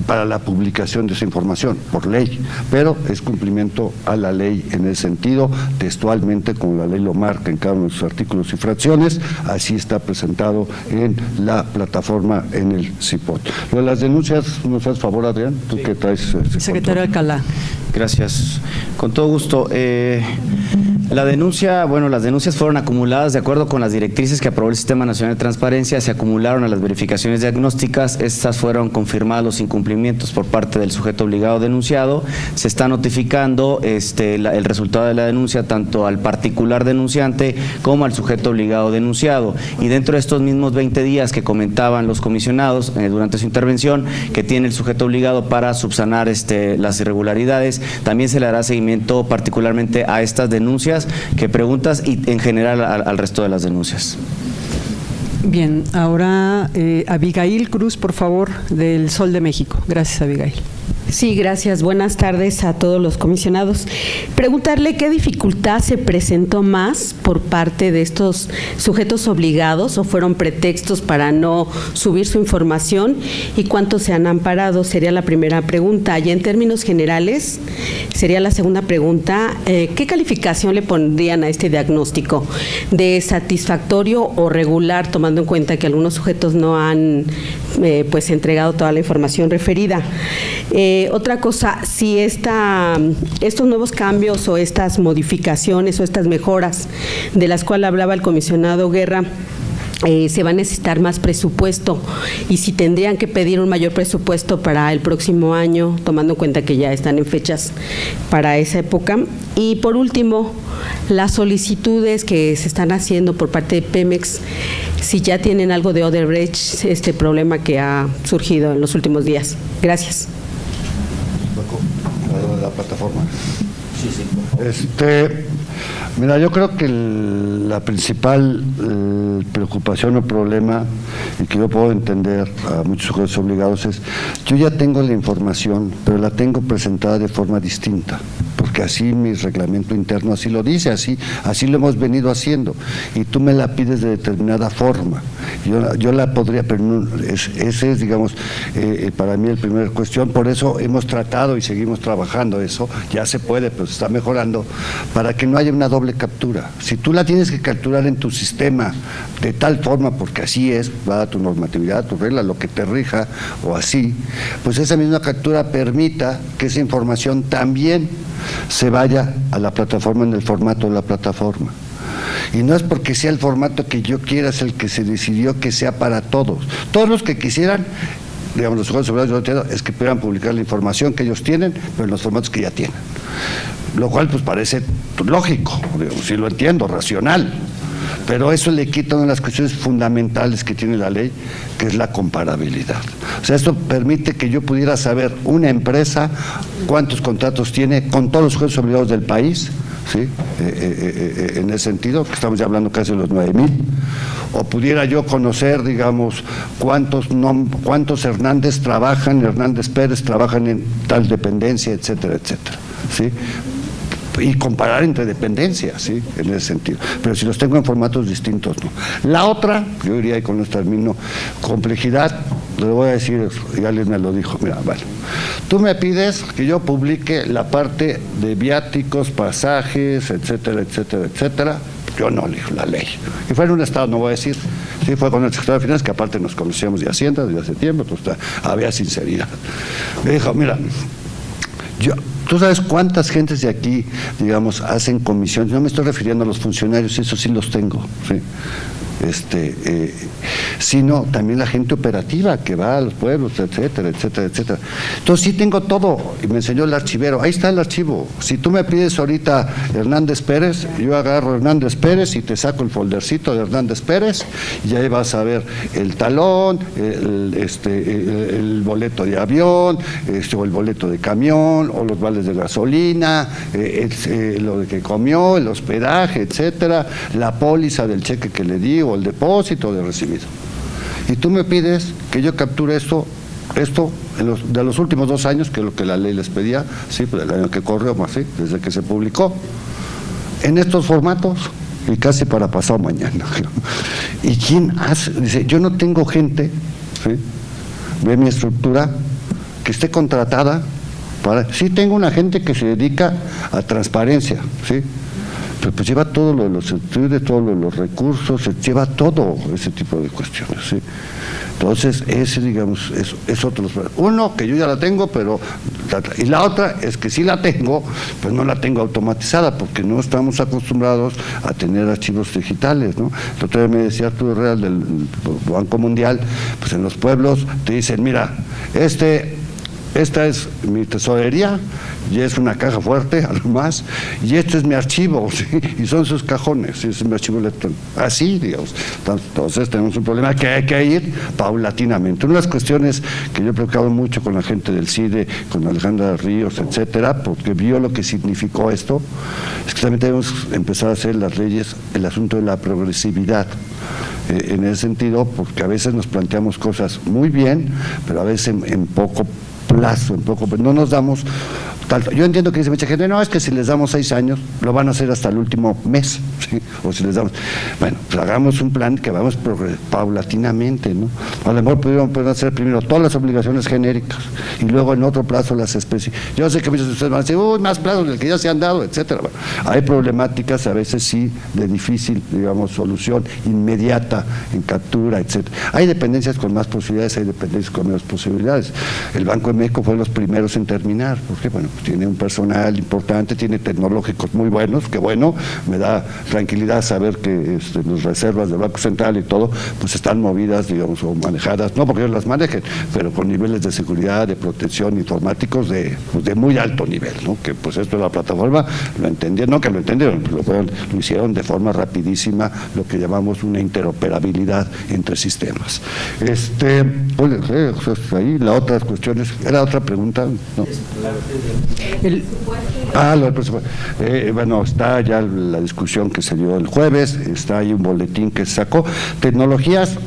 para la publicación de esa información por ley, pero es cumplimiento a la ley en ese sentido, textualmente como la ley lo marca en cada uno de sus artículos y fracciones, así está presentado en la plataforma en el CIPOT. Lo de las denuncias, ¿nos haces favor, Adrián? ¿Tú qué traes? Secretario Alcalá. Gracias. Con todo gusto. La denuncia, bueno, las denuncias fueron acumuladas de acuerdo con las directrices que aprobó el Sistema Nacional de Transparencia, se acumularon a las verificaciones diagnósticas, estas fueron confirmados los incumplimientos por parte del sujeto obligado denunciado, se está notificando el resultado de la denuncia tanto al particular denunciante como al sujeto obligado denunciado, y dentro de estos mismos 20 días que comentaban los comisionados durante su intervención, que tiene el sujeto obligado para subsanar las irregularidades, también se le hará seguimiento particularmente a estas denuncias que preguntas y en general al resto de las denuncias. Bien, ahora Abigail Cruz, por favor, del Sol de México. Gracias, Abigail. Sí, gracias. Buenas tardes a todos los comisionados. Preguntarle qué dificultad se presentó más por parte de estos sujetos obligados o fueron pretextos para no subir su información y cuántos se han amparado, sería la primera pregunta. Y en términos generales, sería la segunda pregunta, ¿qué calificación le pondrían a este diagnóstico? ¿De satisfactorio o regular, tomando en cuenta que algunos sujetos no han entregado toda la información referida? Otra cosa, si estos nuevos cambios o estas modificaciones o estas mejoras de las cuales hablaba el comisionado Guerra, se va a necesitar más presupuesto y si tendrían que pedir un mayor presupuesto para el próximo año, tomando en cuenta que ya están en fechas para esa época. Y por último, las solicitudes que se están haciendo por parte de Pemex, si ya tienen algo de Odebrecht, este problema que ha surgido en los últimos días. Gracias. La plataforma. Mira, yo creo que la principal preocupación o problema, y que yo puedo entender a muchos sujetos obligados, es yo ya tengo la información, pero la tengo presentada de forma distinta, porque así mi reglamento interno así lo dice, así lo hemos venido haciendo, y tú me la pides de determinada forma. Yo la podría, pero no, ese es, digamos, para mí el primer cuestión. Por eso hemos tratado y seguimos trabajando eso, ya se puede, pero se está mejorando, para que no haya una doble captura. Si tú la tienes que capturar en tu sistema de tal forma, porque así es, va a tu normatividad, tu regla, lo que te rija, o así, pues esa misma captura permita que esa información también se vaya a la plataforma en el formato de la plataforma. Y no es porque sea el formato que yo quiera, es el que se decidió que sea para todos. Todos los que quisieran, digamos, los sujetos obligados, yo entiendo, es que pudieran publicar la información que ellos tienen, pero en los formatos que ya tienen. Lo cual pues parece lógico, digamos, sí lo entiendo, racional. Pero eso le quita una de las cuestiones fundamentales que tiene la ley, que es la comparabilidad. O sea, esto permite que yo pudiera saber una empresa cuántos contratos tiene con todos los sujetos obligados del país, ¿sí? En ese sentido, que estamos ya hablando casi de los 9,000, o pudiera yo conocer, digamos, cuántos Hernández Pérez trabajan en tal dependencia, etcétera, etcétera, ¿sí? Y comparar entre dependencias, ¿sí? En ese sentido. Pero si los tengo en formatos distintos, no. La otra, yo diría, y con esto termino, complejidad, le voy a decir, y alguien me lo dijo, mira, bueno, tú me pides que yo publique la parte de viáticos, pasajes, etcétera, etcétera, etcétera. Yo no elijo la ley. Y fue en un estado, no voy a decir, sí, fue con el secretario de Finanzas, que aparte nos conocíamos de Hacienda desde hace tiempo, pues había sinceridad. Me dijo, mira, ¿tú sabes cuántas gentes de aquí, digamos, hacen comisiones? No me estoy refiriendo a los funcionarios, eso sí los tengo, ¿sí? sino también la gente operativa que va a los pueblos, etcétera, etcétera, etcétera. Entonces sí tengo todo, y me enseñó el archivero, ahí está el archivo. Si tú me pides ahorita Hernández Pérez, yo agarro Hernández Pérez y te saco el foldercito de Hernández Pérez, y ahí vas a ver el talón, el boleto de avión, o el boleto de camión, o los vales de gasolina, lo de que comió, el hospedaje, etcétera, la póliza del cheque que le di, o el depósito de recibido. Y tú me pides que yo capture esto de los últimos 2 años, que es lo que la ley les pedía, sí, pues el año que corrió, más sí, desde que se publicó, en estos formatos, y casi para pasado mañana. ¿Y quién hace? Dice, yo no tengo gente, ¿sí?, ve mi estructura, que esté contratada para... Sí tengo una gente que se dedica a transparencia, ¿sí?, pero pues lleva todo lo de los estudios, todo lo de los recursos, lleva todo ese tipo de cuestiones, ¿sí? Entonces, ese, digamos, es otro. Uno, que yo ya la tengo, y la otra es que sí la tengo, pues no la tengo automatizada, porque no estamos acostumbrados a tener archivos digitales, ¿no? El otro día me decía Arturo Real del Banco Mundial, pues en los pueblos te dicen, mira, esta es mi tesorería, y es una caja fuerte, algo más, y este es mi archivo, ¿sí?, y son sus cajones, y es mi archivo electrónico. Así, digamos. Entonces tenemos un problema que hay que ir paulatinamente. Una de las cuestiones que yo he preocupado mucho con la gente del CIDE, con Alejandra Ríos, etcétera, porque vio lo que significó esto, es que también tenemos que empezar a hacer las leyes, el asunto de la progresividad. En ese sentido, porque a veces nos planteamos cosas muy bien, pero a veces en poco plazo, no nos damos tanto. Yo entiendo que dice mucha gente, no, es que si les damos 6 años, lo van a hacer hasta el último mes, ¿sí? O si les damos, bueno, pues hagamos un plan que vamos paulatinamente, ¿no? A lo mejor pueden hacer primero todas las obligaciones genéricas y luego en otro plazo las específicas. Yo sé que muchos de ustedes van a decir, más plazos del que ya se han dado, etcétera. Bueno, hay problemáticas a veces sí de difícil, digamos, solución inmediata en captura, etcétera. Hay dependencias con más posibilidades, hay dependencias con menos posibilidades. El Banco de México fue los primeros en terminar, porque bueno, tiene un personal importante, tiene tecnológicos muy buenos, que bueno, me da tranquilidad saber que las reservas del Banco Central y todo, pues están movidas, digamos, o manejadas, no porque ellos las manejen, pero con niveles de seguridad, de protección informáticos de muy alto nivel, ¿no? Que pues esto de la plataforma lo entendieron, no que lo entendieron, lo hicieron de forma rapidísima, lo que llamamos una interoperabilidad entre sistemas. Ahí la otra cuestión es, ¿era otra pregunta? No. Lo del presupuesto. Bueno, está ya la discusión que se dio el jueves, está ahí un boletín que se sacó. Tecnologías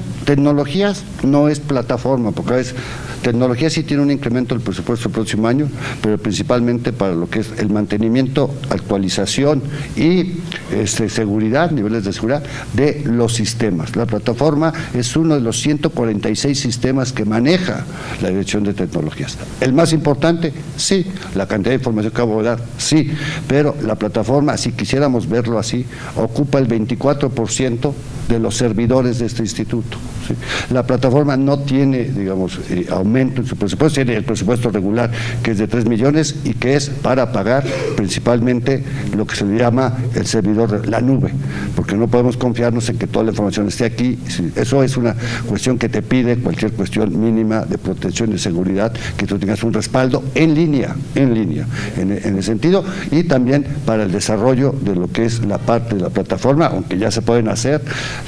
no es plataforma, porque a veces tecnología sí tiene un incremento del presupuesto el próximo año, pero principalmente para lo que es el mantenimiento, actualización y seguridad, niveles de seguridad de los sistemas. La plataforma es uno de los 146 sistemas que maneja la Dirección de Tecnologías. El más importante, sí, la cantidad de información que acabo de dar, sí, pero la plataforma, si quisiéramos verlo así, ocupa el 24% de los servidores de este instituto, ¿sí? La plataforma no tiene, digamos, aumento en su presupuesto, tiene el presupuesto regular, que es de 3 millones y que es para pagar principalmente lo que se le llama el servidor, la nube, porque no podemos confiarnos en que toda la información esté aquí. Eso es una cuestión que te pide cualquier cuestión mínima de protección y seguridad, que tú tengas un respaldo en línea, en el sentido, y también para el desarrollo de lo que es la parte de la plataforma, aunque ya se pueden hacer,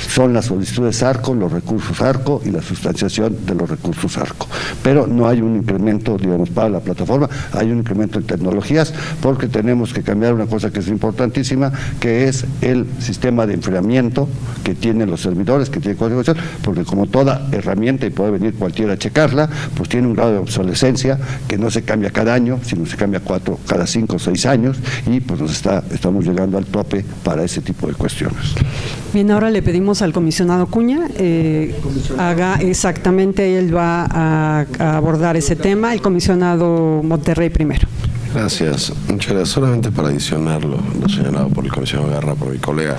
son las solicitudes ARCO, los recursos ARCO y la sustanciación de los recursos ARCO. Pero no hay un incremento, digamos, para la plataforma, hay un incremento en tecnologías, porque tenemos que cambiar una cosa que es importantísima, que es el sistema de enfriamiento que tienen los servidores, que tiene código, porque como toda herramienta, y puede venir cualquiera a checarla, pues tiene un grado de obsolescencia que no se cambia cada año, sino se cambia cada 5 o 6 años, y pues estamos llegando al tope para ese tipo de cuestiones. Bien, ahora le pedimos al comisionado Cuña haga exactamente, él va a abordar ese tema, el comisionado Monterrey primero. Gracias, muchas gracias. Solamente para adicionar lo señalado por el comisionado Garra, por mi colega,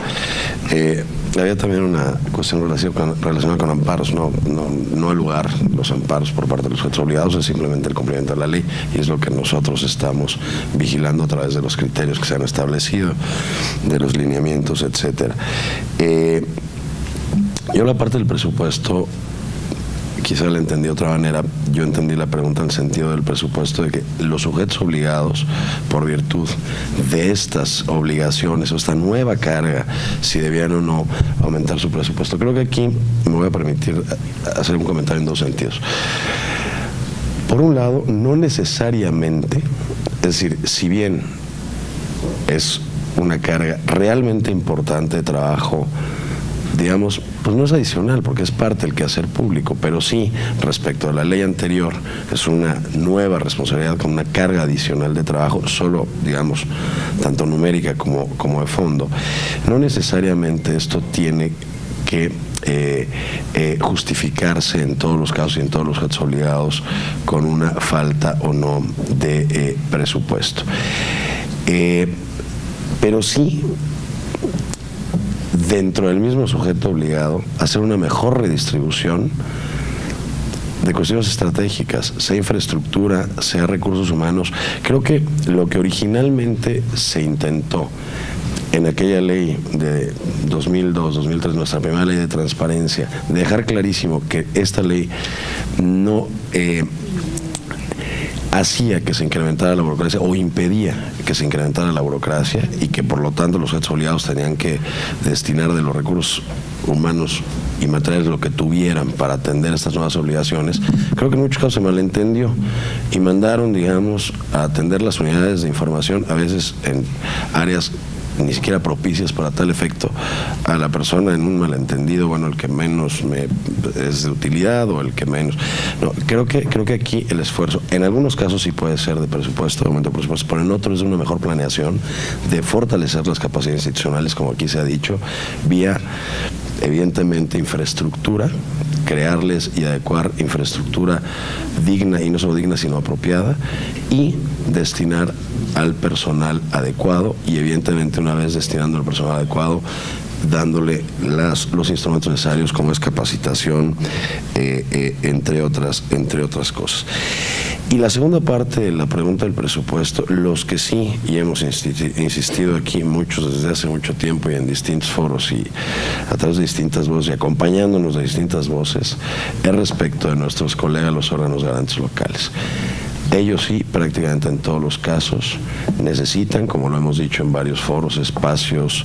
había también una cuestión relacionada con amparos, no el lugar, los amparos por parte de los sujetos obligados, es simplemente el cumplimiento de la ley, y es lo que nosotros estamos vigilando a través de los criterios que se han establecido, de los lineamientos, etcétera. Yo la parte del presupuesto, quizá la entendí de otra manera. Yo entendí la pregunta en el sentido del presupuesto de que los sujetos obligados, por virtud de estas obligaciones o esta nueva carga, si debían o no aumentar su presupuesto. Creo que aquí me voy a permitir hacer un comentario en dos sentidos. Por un lado, no necesariamente, es decir, si bien es una carga realmente importante de trabajo, digamos, pues no es adicional porque es parte del quehacer público, pero sí, respecto a la ley anterior, es una nueva responsabilidad con una carga adicional de trabajo, solo, digamos, tanto numérica como de fondo. No necesariamente esto tiene que justificarse en todos los casos y en todos los sujetos obligados con una falta o no de presupuesto. Pero sí, dentro del mismo sujeto obligado, hacer una mejor redistribución de cuestiones estratégicas, sea infraestructura, sea recursos humanos. Creo que lo que originalmente se intentó en aquella ley de 2002, 2003, nuestra primera ley de transparencia, dejar clarísimo que esta ley no hacía que se incrementara la burocracia o impedía que se incrementara la burocracia y que por lo tanto los sujetos obligados tenían que destinar de los recursos humanos y materiales lo que tuvieran para atender estas nuevas obligaciones. Creo que en muchos casos se malentendió y mandaron, digamos, a atender las unidades de información, a veces en áreas ni siquiera propicias para tal efecto, a la persona en un malentendido, bueno, el que menos me es de utilidad o el que menos. No, creo que aquí el esfuerzo, en algunos casos sí puede ser de presupuesto, de aumento de presupuesto, pero en otros es de una mejor planeación, de fortalecer las capacidades institucionales, como aquí se ha dicho, vía, evidentemente, infraestructura, crearles y adecuar infraestructura digna, y no solo digna, sino apropiada, y destinar al personal adecuado, y evidentemente una vez destinando al personal adecuado, dándole los instrumentos necesarios como es capacitación, entre otras cosas. Y la segunda parte de la pregunta del presupuesto, los que sí, y hemos insistido aquí muchos desde hace mucho tiempo y en distintos foros y a través de distintas voces y acompañándonos de distintas voces, es respecto de nuestros colegas los órganos garantes locales. Ellos sí, prácticamente en todos los casos, necesitan, como lo hemos dicho en varios foros, espacios,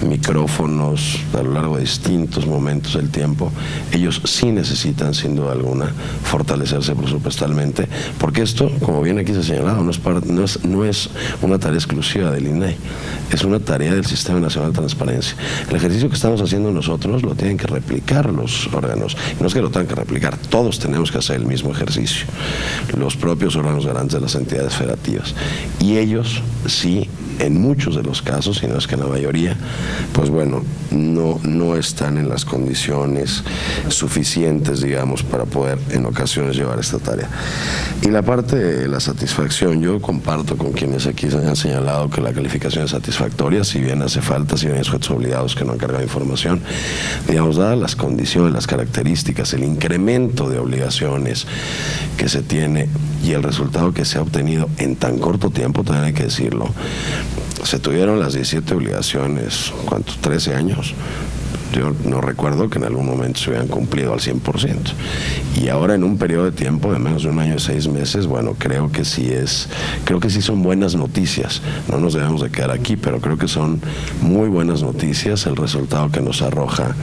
micrófonos a lo largo de distintos momentos del tiempo. Ellos sí necesitan, sin duda alguna, fortalecerse presupuestalmente, porque esto, como bien aquí se ha señalado, no es una tarea exclusiva del INAI, es una tarea del Sistema Nacional de Transparencia. El ejercicio que estamos haciendo nosotros lo tienen que replicar los órganos. No es que lo tengan que replicar, todos tenemos que hacer el mismo ejercicio. Los propios órganos garantes de las entidades federativas. Y ellos sí, en muchos de los casos, si no es que en la mayoría, pues bueno, no están en las condiciones suficientes, digamos, para poder en ocasiones llevar esta tarea. Y la parte de la satisfacción, yo comparto con quienes aquí se han señalado que la calificación es satisfactoria, si bien hace falta, si bien hay sujetos obligados que no han cargado información, digamos, dadas las condiciones, las características, el incremento de obligaciones que se tiene y el resultado que se ha obtenido en tan corto tiempo, también hay que decirlo. Se tuvieron las 17 obligaciones, ¿cuántos? 13 años. Yo no recuerdo que en algún momento se hubieran cumplido al 100%. Y ahora en un periodo de tiempo de menos de un año y 6 meses, bueno, creo que sí son buenas noticias. No nos debemos de quedar aquí, pero creo que son muy buenas noticias el resultado que nos arroja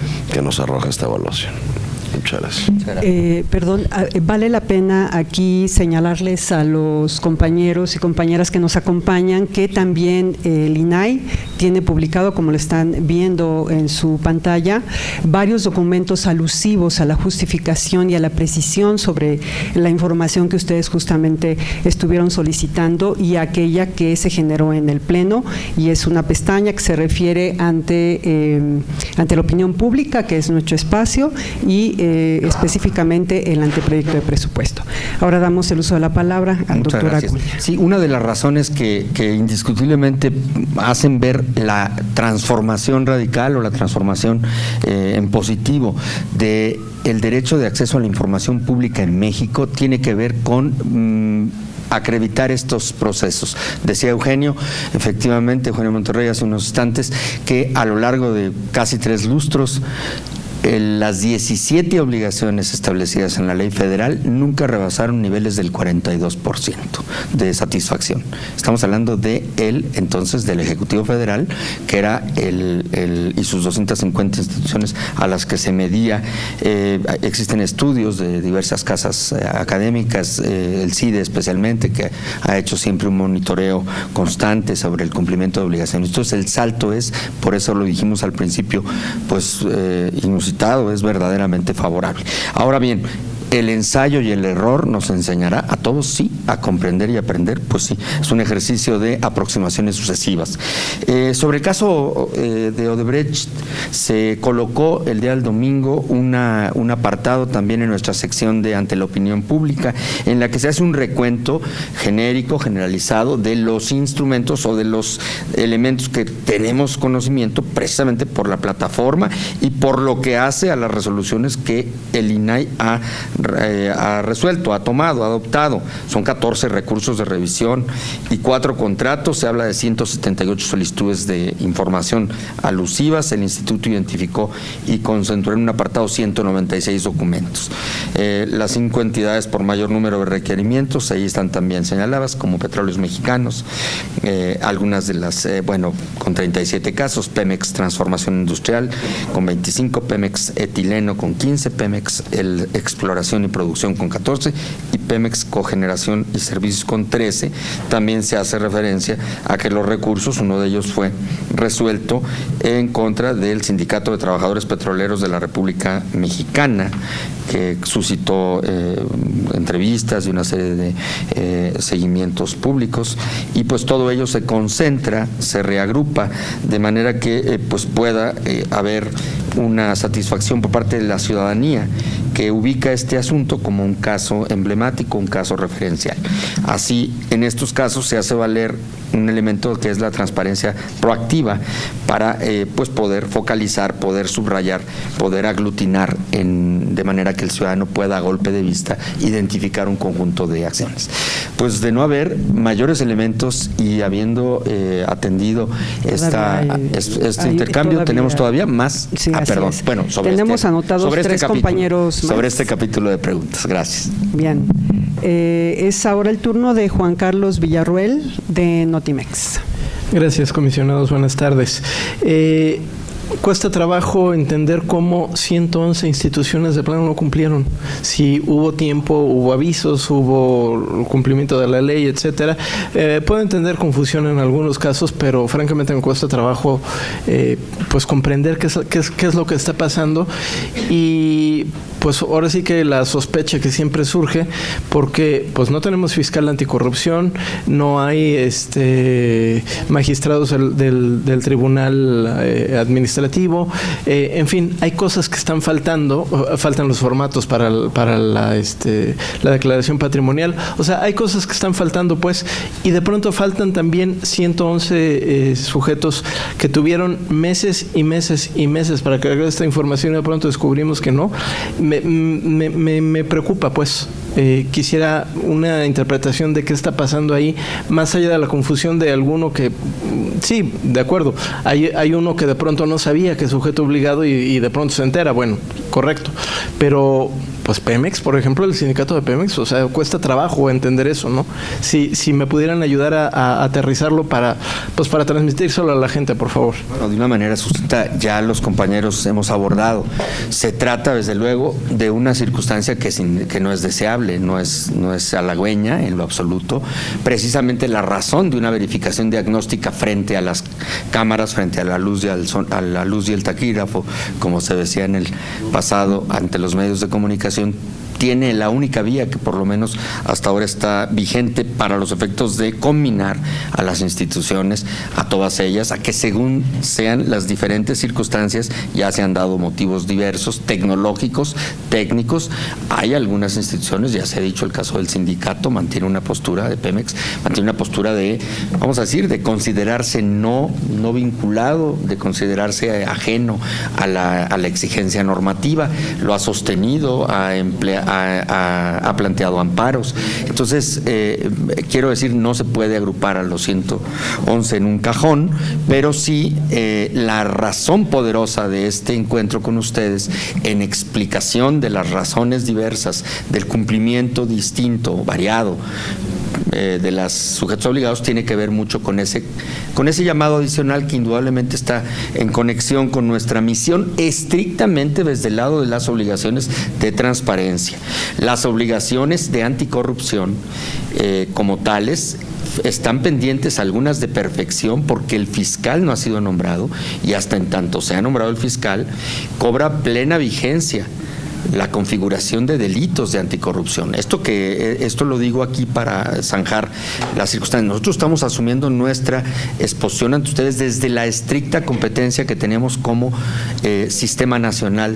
esta evaluación. Muchas gracias. Perdón, vale la pena aquí señalarles a los compañeros y compañeras que nos acompañan que también el INAI tiene publicado, como lo están viendo en su pantalla, varios documentos alusivos a la justificación y a la precisión sobre la información que ustedes justamente estuvieron solicitando y aquella que se generó en el Pleno, y es una pestaña que se refiere ante la opinión pública, que es nuestro espacio, y específicamente el anteproyecto de presupuesto. Ahora damos el uso de la palabra al doctor Acuña. Sí, una de las razones que indiscutiblemente hacen ver la transformación radical o la transformación en positivo de el derecho de acceso a la información pública en México tiene que ver con acreditar estos procesos. Decía Eugenio Monterrey hace unos instantes, que a lo largo de casi 3 lustros las 17 obligaciones establecidas en la ley federal nunca rebasaron niveles del 42% de satisfacción. Estamos hablando de entonces del Ejecutivo Federal, que era y sus 250 instituciones a las que se medía. Existen estudios de diversas casas académicas, el CIDE especialmente, que ha hecho siempre un monitoreo constante sobre el cumplimiento de obligaciones. Entonces el salto es, por eso lo dijimos al principio, pues inusitado, es verdaderamente favorable. Ahora bien, el ensayo y el error nos enseñará a todos, sí, a comprender y aprender, pues sí, es un ejercicio de aproximaciones sucesivas. Sobre el caso de Odebrecht, se colocó el día del domingo un apartado también en nuestra sección de Ante la Opinión Pública, en la que se hace un recuento genérico, generalizado, de los instrumentos o de los elementos que tenemos conocimiento precisamente por la plataforma y por lo que hace a las resoluciones que el INAI ha resuelto, ha tomado, ha adoptado. Son 14 recursos de revisión y 4 contratos. Se habla de 178 solicitudes de información alusivas. El Instituto identificó y concentró en un apartado 196 documentos. Las 5 entidades por mayor número de requerimientos, ahí están también señaladas, como Petróleos Mexicanos, algunas de las, con 37 casos, Pemex Transformación Industrial con 25, Pemex Etileno con 15, Pemex Exploración y Producción con 14 y Pemex Cogeneración y Servicios con 13. También se hace referencia a que los recursos, uno de ellos fue resuelto en contra del Sindicato de Trabajadores Petroleros de la República Mexicana, que suscitó entrevistas y una serie de seguimientos públicos, y pues todo ello se concentra, se reagrupa de manera que pues pueda haber una satisfacción por parte de la ciudadanía, que ubica este asunto como un caso emblemático, un caso referencial. Así, en estos casos se hace valer un elemento que es la transparencia proactiva para pues poder focalizar, poder subrayar, poder aglutinar de manera que el ciudadano pueda, a golpe de vista, identificar un conjunto de acciones. Pues de no haber mayores elementos y habiendo atendido este intercambio, tenemos todavía más. Sí, perdón. Bueno, tenemos anotados 3 compañeros más. Sobre este capítulo de preguntas. Gracias. Bien. Es ahora el turno de Juan Carlos Villarruel, de Notimex. Gracias, comisionados. Buenas tardes. Cuesta trabajo entender cómo 111 instituciones de plano no cumplieron. Si hubo tiempo, hubo avisos, hubo cumplimiento de la ley, etcétera. Puedo entender confusión en algunos casos, pero francamente me cuesta trabajo pues comprender qué es lo que está pasando. Y pues ahora sí que la sospecha que siempre surge, porque pues no tenemos fiscal anticorrupción, no hay magistrados del tribunal administrativo, en fin, hay cosas que están faltando. Faltan los formatos para la declaración patrimonial. O sea, hay cosas que están faltando, pues, y de pronto faltan también 111 sujetos que tuvieron meses y meses y meses para cargar esta información y de pronto descubrimos que no. Me preocupa, pues. Quisiera una interpretación de qué está pasando ahí, más allá de la confusión de alguno que, sí, de acuerdo, hay uno que de pronto no sabía que es sujeto obligado y de pronto se entera, bueno, correcto, pero pues Pemex, por ejemplo, el sindicato de Pemex, o sea, cuesta trabajo entender eso, ¿no? Si me pudieran ayudar a aterrizarlo para transmitírselo a la gente, por favor. Bueno, de una manera sucinta, ya los compañeros hemos abordado. Se trata, desde luego, de una circunstancia que no es deseable, no es halagüeña en lo absoluto. Precisamente la razón de una verificación diagnóstica frente a las cámaras, frente a la luz y el taquígrafo, como se decía en el pasado ante los medios de comunicación, tiene la única vía que por lo menos hasta ahora está vigente para los efectos de combinar a las instituciones, a todas ellas, a que según sean las diferentes circunstancias, ya se han dado motivos diversos, tecnológicos, técnicos. Hay algunas instituciones, ya se ha dicho el caso del sindicato, mantiene una postura de Pemex, mantiene una postura de, vamos a decir, de considerarse no vinculado, de considerarse ajeno a la exigencia normativa. Lo ha sostenido, ha ha planteado amparos. Entonces, quiero decir, no se puede agrupar a los 111 en un cajón, pero sí la razón poderosa de este encuentro con ustedes en explicación de las razones diversas del cumplimiento distinto, variado, de los sujetos obligados tiene que ver mucho con ese llamado adicional que indudablemente está en conexión con nuestra misión estrictamente desde el lado de las obligaciones de transparencia. Las obligaciones de anticorrupción como tales están pendientes algunas de perfección porque el fiscal no ha sido nombrado y hasta en tanto se ha nombrado el fiscal cobra plena vigencia la configuración de delitos de anticorrupción. Esto lo digo aquí para zanjar las circunstancias. Nosotros estamos asumiendo nuestra exposición ante ustedes desde la estricta competencia que tenemos como sistema nacional,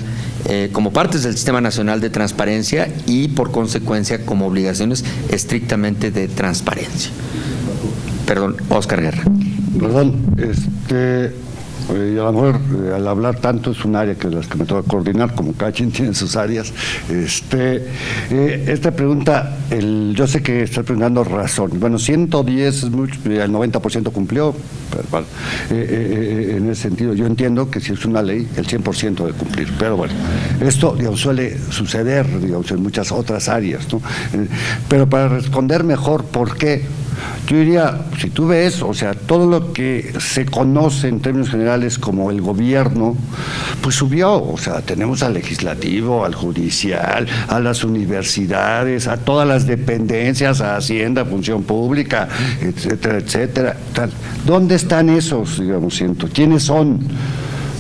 como partes del Sistema Nacional de Transparencia y por consecuencia como obligaciones estrictamente de transparencia. Perdón, Óscar Guerra. Perdón, y a lo mejor al hablar tanto es un área que las que me toca coordinar, como cada quien tiene sus áreas. Esta pregunta, yo sé que está preguntando razón. Bueno, 110 es mucho, el 90% cumplió. Pero, en ese sentido, yo entiendo que si es una ley, el 100% debe cumplir. Pero bueno, esto suele suceder en muchas otras áreas, ¿no? Pero para responder mejor, ¿por qué? Yo diría, si tú ves, o sea, todo lo que se conoce en términos generales como el gobierno, pues subió, o sea, tenemos al legislativo, al judicial, a las universidades, a todas las dependencias, a Hacienda, Función Pública, etcétera, etcétera. Tal. ¿Dónde están esos, digamos, ¿quiénes son?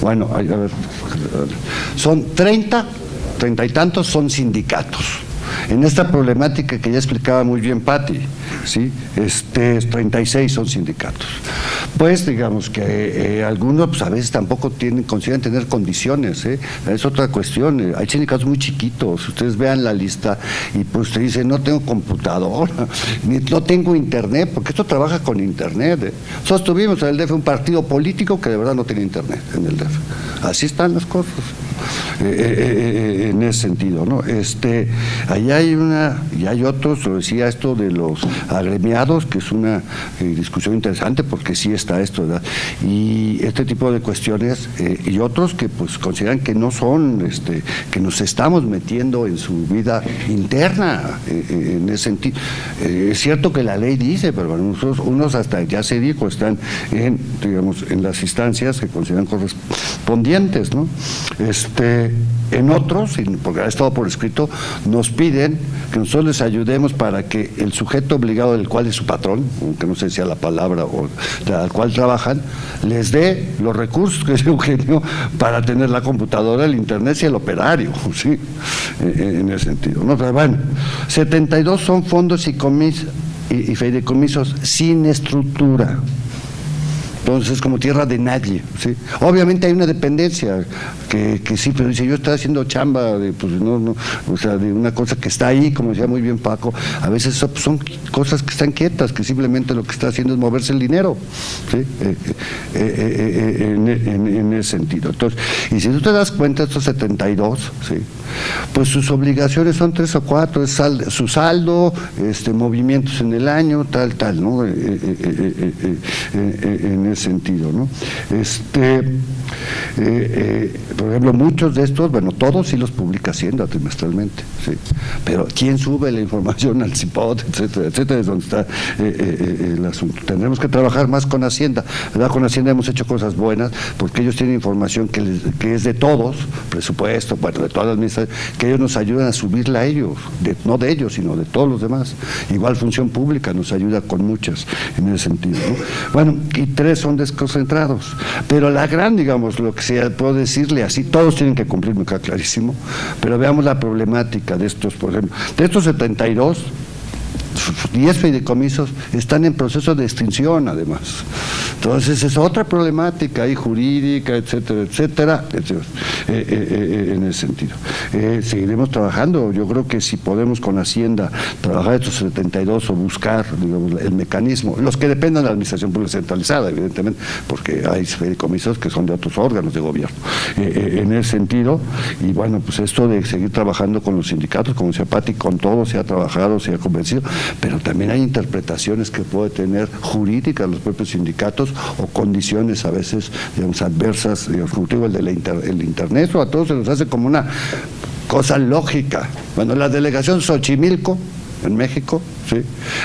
Bueno, a ver, son 30 y tantos son sindicatos. En esta problemática que ya explicaba muy bien Patti, ¿sí? 36 son sindicatos. Pues digamos que algunos pues, a veces tampoco consideran tener condiciones, es otra cuestión. Hay sindicatos muy chiquitos, ustedes vean la lista y pues usted dice, no tengo computadora, ni no tengo internet, porque esto trabaja con internet. Nosotros tuvimos en el DF un partido político que de verdad no tiene internet en el DF. Así están las cosas. En ese sentido, ¿no? Ahí hay y hay otros, lo decía esto de los agremiados, que es una discusión interesante porque sí está esto, ¿verdad? Y este tipo de cuestiones y otros que pues consideran que no son, que nos estamos metiendo en su vida interna en ese sentido. Es cierto que la ley dice, pero bueno, unos hasta ya se dijo, están en las instancias que consideran correspondientes, ¿no? En otros, porque ha estado por escrito, nos piden que nosotros les ayudemos para que el sujeto obligado del cual es su patrón, aunque no sé si sea la palabra o al cual trabajan, les dé los recursos que es Eugenio para tener la computadora, el internet y el operario, ¿sí? En ese sentido, ¿no? Pero bueno, 72 son fondos y fideicomisos sin estructura. Entonces es como tierra de nadie, ¿sí? Obviamente hay una dependencia que sí, pero dice, yo estoy haciendo chamba de, pues no, o sea, de una cosa que está ahí, como decía muy bien Paco, a veces son cosas que están quietas, que simplemente lo que está haciendo es moverse el dinero, ¿sí? En ese sentido. Entonces, y si tú te das cuenta, estos 72, ¿sí? Pues sus obligaciones son 3 o 4, es su saldo, movimientos en el año, tal, ¿no? En ese sentido, ¿no? Por ejemplo, muchos de estos, bueno, todos sí los publica Hacienda trimestralmente, ¿sí? Pero ¿quién sube la información al CIPOD, etcétera, etcétera? Es donde está el asunto. Tendremos que trabajar más con Hacienda, ¿verdad? Con Hacienda hemos hecho cosas buenas, porque ellos tienen información que es de todos, presupuesto, bueno, de todas las administraciones, que ellos nos ayudan a subirla a ellos, no de ellos, sino de todos los demás. Igual Función Pública nos ayuda con muchas en ese sentido, ¿no? Bueno, y 3 son desconcentrados, pero la gran, digamos, lo que sea, puedo decirle así, todos tienen que cumplir, me queda clarísimo, pero veamos la problemática de estos, por ejemplo, de estos 72, 10 fideicomisos están en proceso de extinción, además. Entonces, es otra problemática ahí jurídica, etcétera, etcétera, en ese sentido. Seguiremos trabajando. Yo creo que si podemos con Hacienda trabajar estos 72 o buscar, digamos, el mecanismo, los que dependan de la administración pública centralizada, evidentemente, porque hay fideicomisos que son de otros órganos de gobierno, en ese sentido. Y bueno, pues esto de seguir trabajando con los sindicatos, como decía Pati, con todo se ha trabajado, se ha convencido, pero también hay interpretaciones que puede tener jurídicas los propios sindicatos o condiciones a veces, digamos, adversas, digamos, como digo, el Internet, o a todos se nos hace como una cosa lógica. Bueno, la delegación Xochimilco en México, ¿sí?,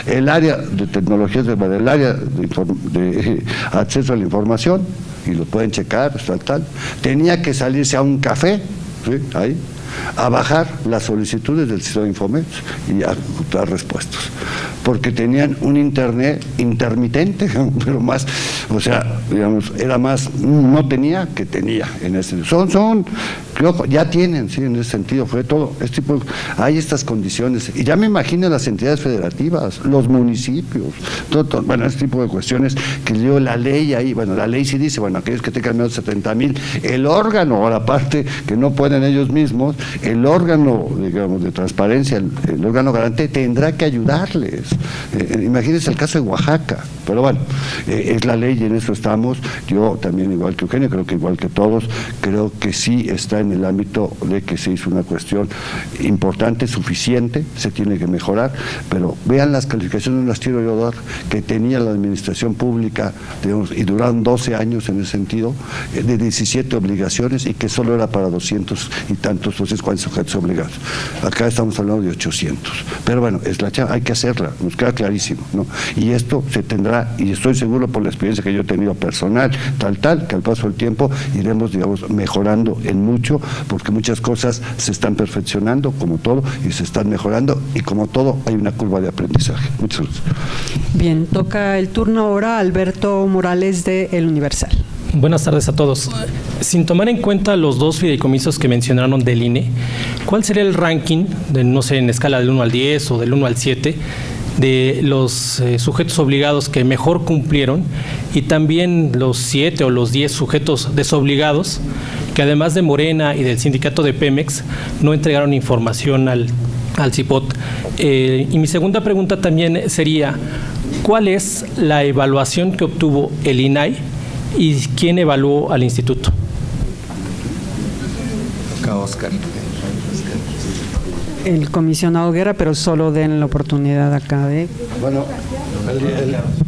el área de tecnologías, el área de acceso a la información, y lo pueden checar, tal, tenía que salirse a un café, ¿sí?, ahí, a bajar las solicitudes del sistema de Infomex y a dar respuestas, porque tenían un internet intermitente, pero más, o sea, digamos, era más, no tenía que tenía en ese, creo, ya tienen, sí, en ese sentido, fue todo, hay estas condiciones, y ya me imagino las entidades federativas, los municipios, todo, bueno, este tipo de cuestiones que dio la ley ahí, bueno, la ley sí dice, bueno, aquellos que tengan menos de 70,000, el órgano, a la parte que no pueden ellos mismos, el órgano, digamos, de transparencia, el órgano garante tendrá que ayudarles. Imagínense el caso de Oaxaca, pero bueno, es la ley y en eso estamos. Yo también, igual que Eugenio, creo que igual que todos, creo que sí está en el ámbito de que se hizo una cuestión importante, suficiente, se tiene que mejorar, pero vean las calificaciones, no las quiero yo dar, que tenía la administración pública, digamos, y duraron 12 años en ese sentido, de 17 obligaciones, y que solo era para 200 y tantos, 240 sujetos obligados. Acá estamos hablando de 800. Pero bueno, es la chava, hay que hacerla, nos queda clarísimo, ¿no? Y esto se tendrá, y estoy seguro por la experiencia que yo he tenido personal, tal, que al paso del tiempo iremos, digamos, mejorando en mucho, porque muchas cosas se están perfeccionando, como todo, y se están mejorando, y como todo, hay una curva de aprendizaje. Muchas gracias. Bien, toca el turno ahora a Alberto Morales de El Universal. Buenas tardes a todos. Sin tomar en cuenta los dos fideicomisos que mencionaron del INE, ¿cuál sería el ranking, no sé, en escala del 1 al 10 o del 1 al 7, de los sujetos obligados que mejor cumplieron, y también los 7 o los 10 sujetos desobligados que, además de Morena y del sindicato de Pemex, no entregaron información al CIPOT? Y mi segunda pregunta también sería, ¿cuál es la evaluación que obtuvo el INAI y quién evaluó al instituto? Oscar. El comisionado Guerra, pero solo den la oportunidad acá de... Bueno,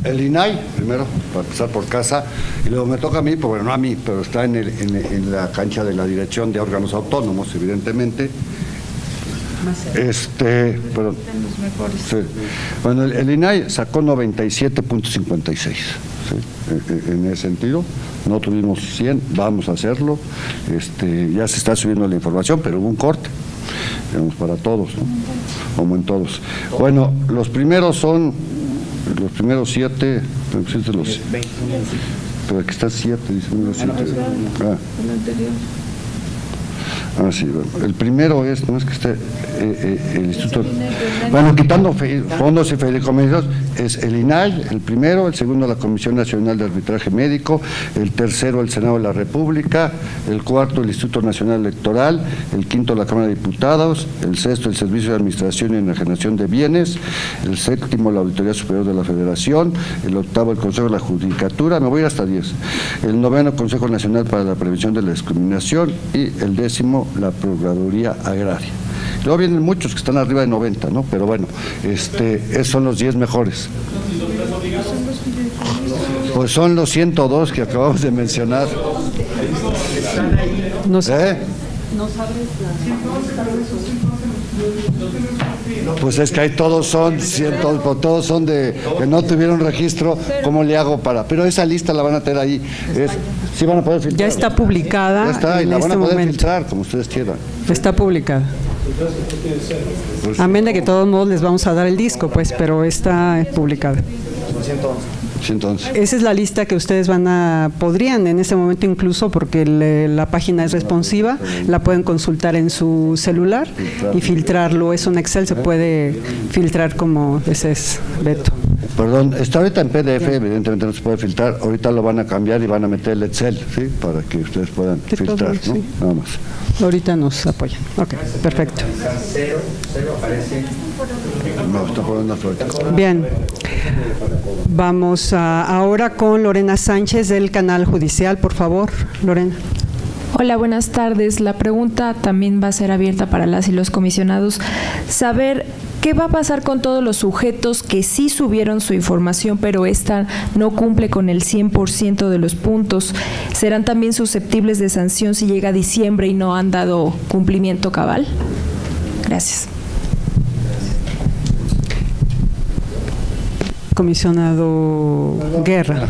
el INAI, primero, para empezar por casa, y luego me toca a mí, pues bueno, no a mí, pero está en la cancha de la Dirección de Órganos Autónomos, evidentemente. Perdón. Sí. Bueno, el INAI sacó 97.56, ¿sí? En ese sentido, no tuvimos 100, vamos a hacerlo, ya se está subiendo la información, pero hubo un corte, digamos, para todos, ¿no? Como en todos. Bueno, los primeros 7, pero aquí está 7, dice número 7. Sí, bueno. El primero es, no es que esté el instituto, bueno, quitando fondos y fideicomisos, es el INAI, el primero, el segundo la Comisión Nacional de Arbitraje Médico, el tercero el Senado de la República, el cuarto el Instituto Nacional Electoral, el quinto la Cámara de Diputados, el sexto el Servicio de Administración y Enajenación de Bienes, el séptimo la Auditoría Superior de la Federación, el octavo el Consejo de la Judicatura, me voy hasta 10, el noveno Consejo Nacional para la Prevención de la Discriminación y el décimo la Procuraduría Agraria. Luego vienen muchos que están arriba de 90, ¿no? Pero bueno, esos son los 10 mejores. Pues son los 102 que acabamos de mencionar. No sabes Pues es que ahí todos son de que no tuvieron registro. ¿Cómo le hago para? Pero esa lista la van a tener ahí. Sí van a poder filtrar. Ya está publicada. Ya está, y la van a poder filtrar como ustedes quieran. Está publicada. Amén de que de todos modos les vamos a dar el disco, pues, pero está publicada. 111. Esa es la lista que ustedes podrían en este momento incluso, porque la página es responsiva, la pueden consultar en su celular y filtrarlo. Es un Excel, se puede filtrar como desees, Beto. Perdón, está ahorita en PDF, evidentemente no se puede filtrar, ahorita lo van a cambiar y van a meter el Excel, ¿sí? Para que ustedes puedan filtrar, ¿no? Sí. Nada más. Ahorita nos apoyan. Ok, perfecto. Cero aparece. No, está poniendo fuerte. Bien. Vamos ahora con Lorena Sánchez del Canal Judicial, por favor, Lorena. Hola, buenas tardes. La pregunta también va a ser abierta para las y los comisionados. Saber qué va a pasar con todos los sujetos que sí subieron su información, pero esta no cumple con el 100% de los puntos. ¿Serán también susceptibles de sanción si llega diciembre y no han dado cumplimiento cabal? Gracias. Comisionado Guerra.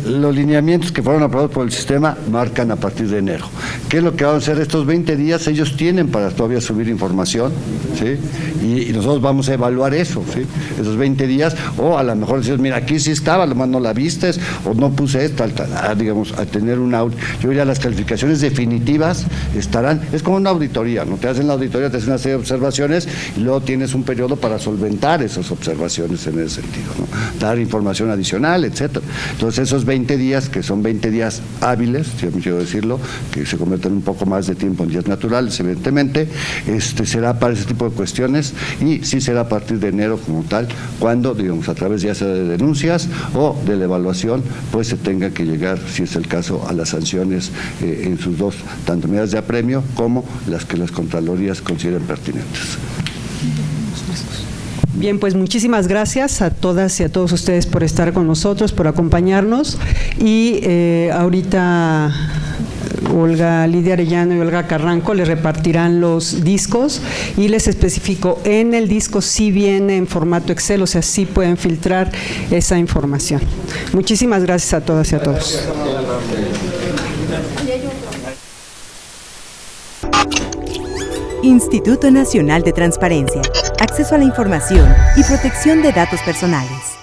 Los lineamientos que fueron aprobados por el sistema marcan a partir de enero. ¿Qué es lo que van a hacer estos 20 días? Ellos tienen para todavía subir información, ¿sí? Y nosotros vamos a evaluar eso, ¿sí? Esos 20 días, o a lo mejor decimos, mira, aquí sí estaba, a lo mejor no la vistes, o no puse esta, digamos, a tener una... Yo diría, las calificaciones definitivas estarán, es como una auditoría, ¿no? Te hacen la auditoría, te hacen una serie de observaciones, y luego tienes un periodo para solventar esas observaciones en ese sentido, ¿no? Dar información adicional, etcétera. Entonces, esos 20 días, que son 20 días hábiles, si yo quiero decirlo, que se convierten un poco más de tiempo en días naturales, evidentemente, será para ese tipo de cuestiones, y sí será a partir de enero como tal, cuando, digamos, a través ya sea de denuncias o de la evaluación, pues se tenga que llegar, si es el caso, a las sanciones en sus dos, tanto medidas de apremio como las que las contralorías consideren pertinentes. Bien, pues muchísimas gracias a todas y a todos ustedes por estar con nosotros, por acompañarnos, y ahorita Olga Lidia Arellano y Olga Carranco les repartirán los discos, y les especifico, en el disco sí viene en formato Excel, o sea, sí pueden filtrar esa información. Muchísimas gracias a todas y a todos. Instituto Nacional de Transparencia, Acceso a la Información y Protección de Datos Personales.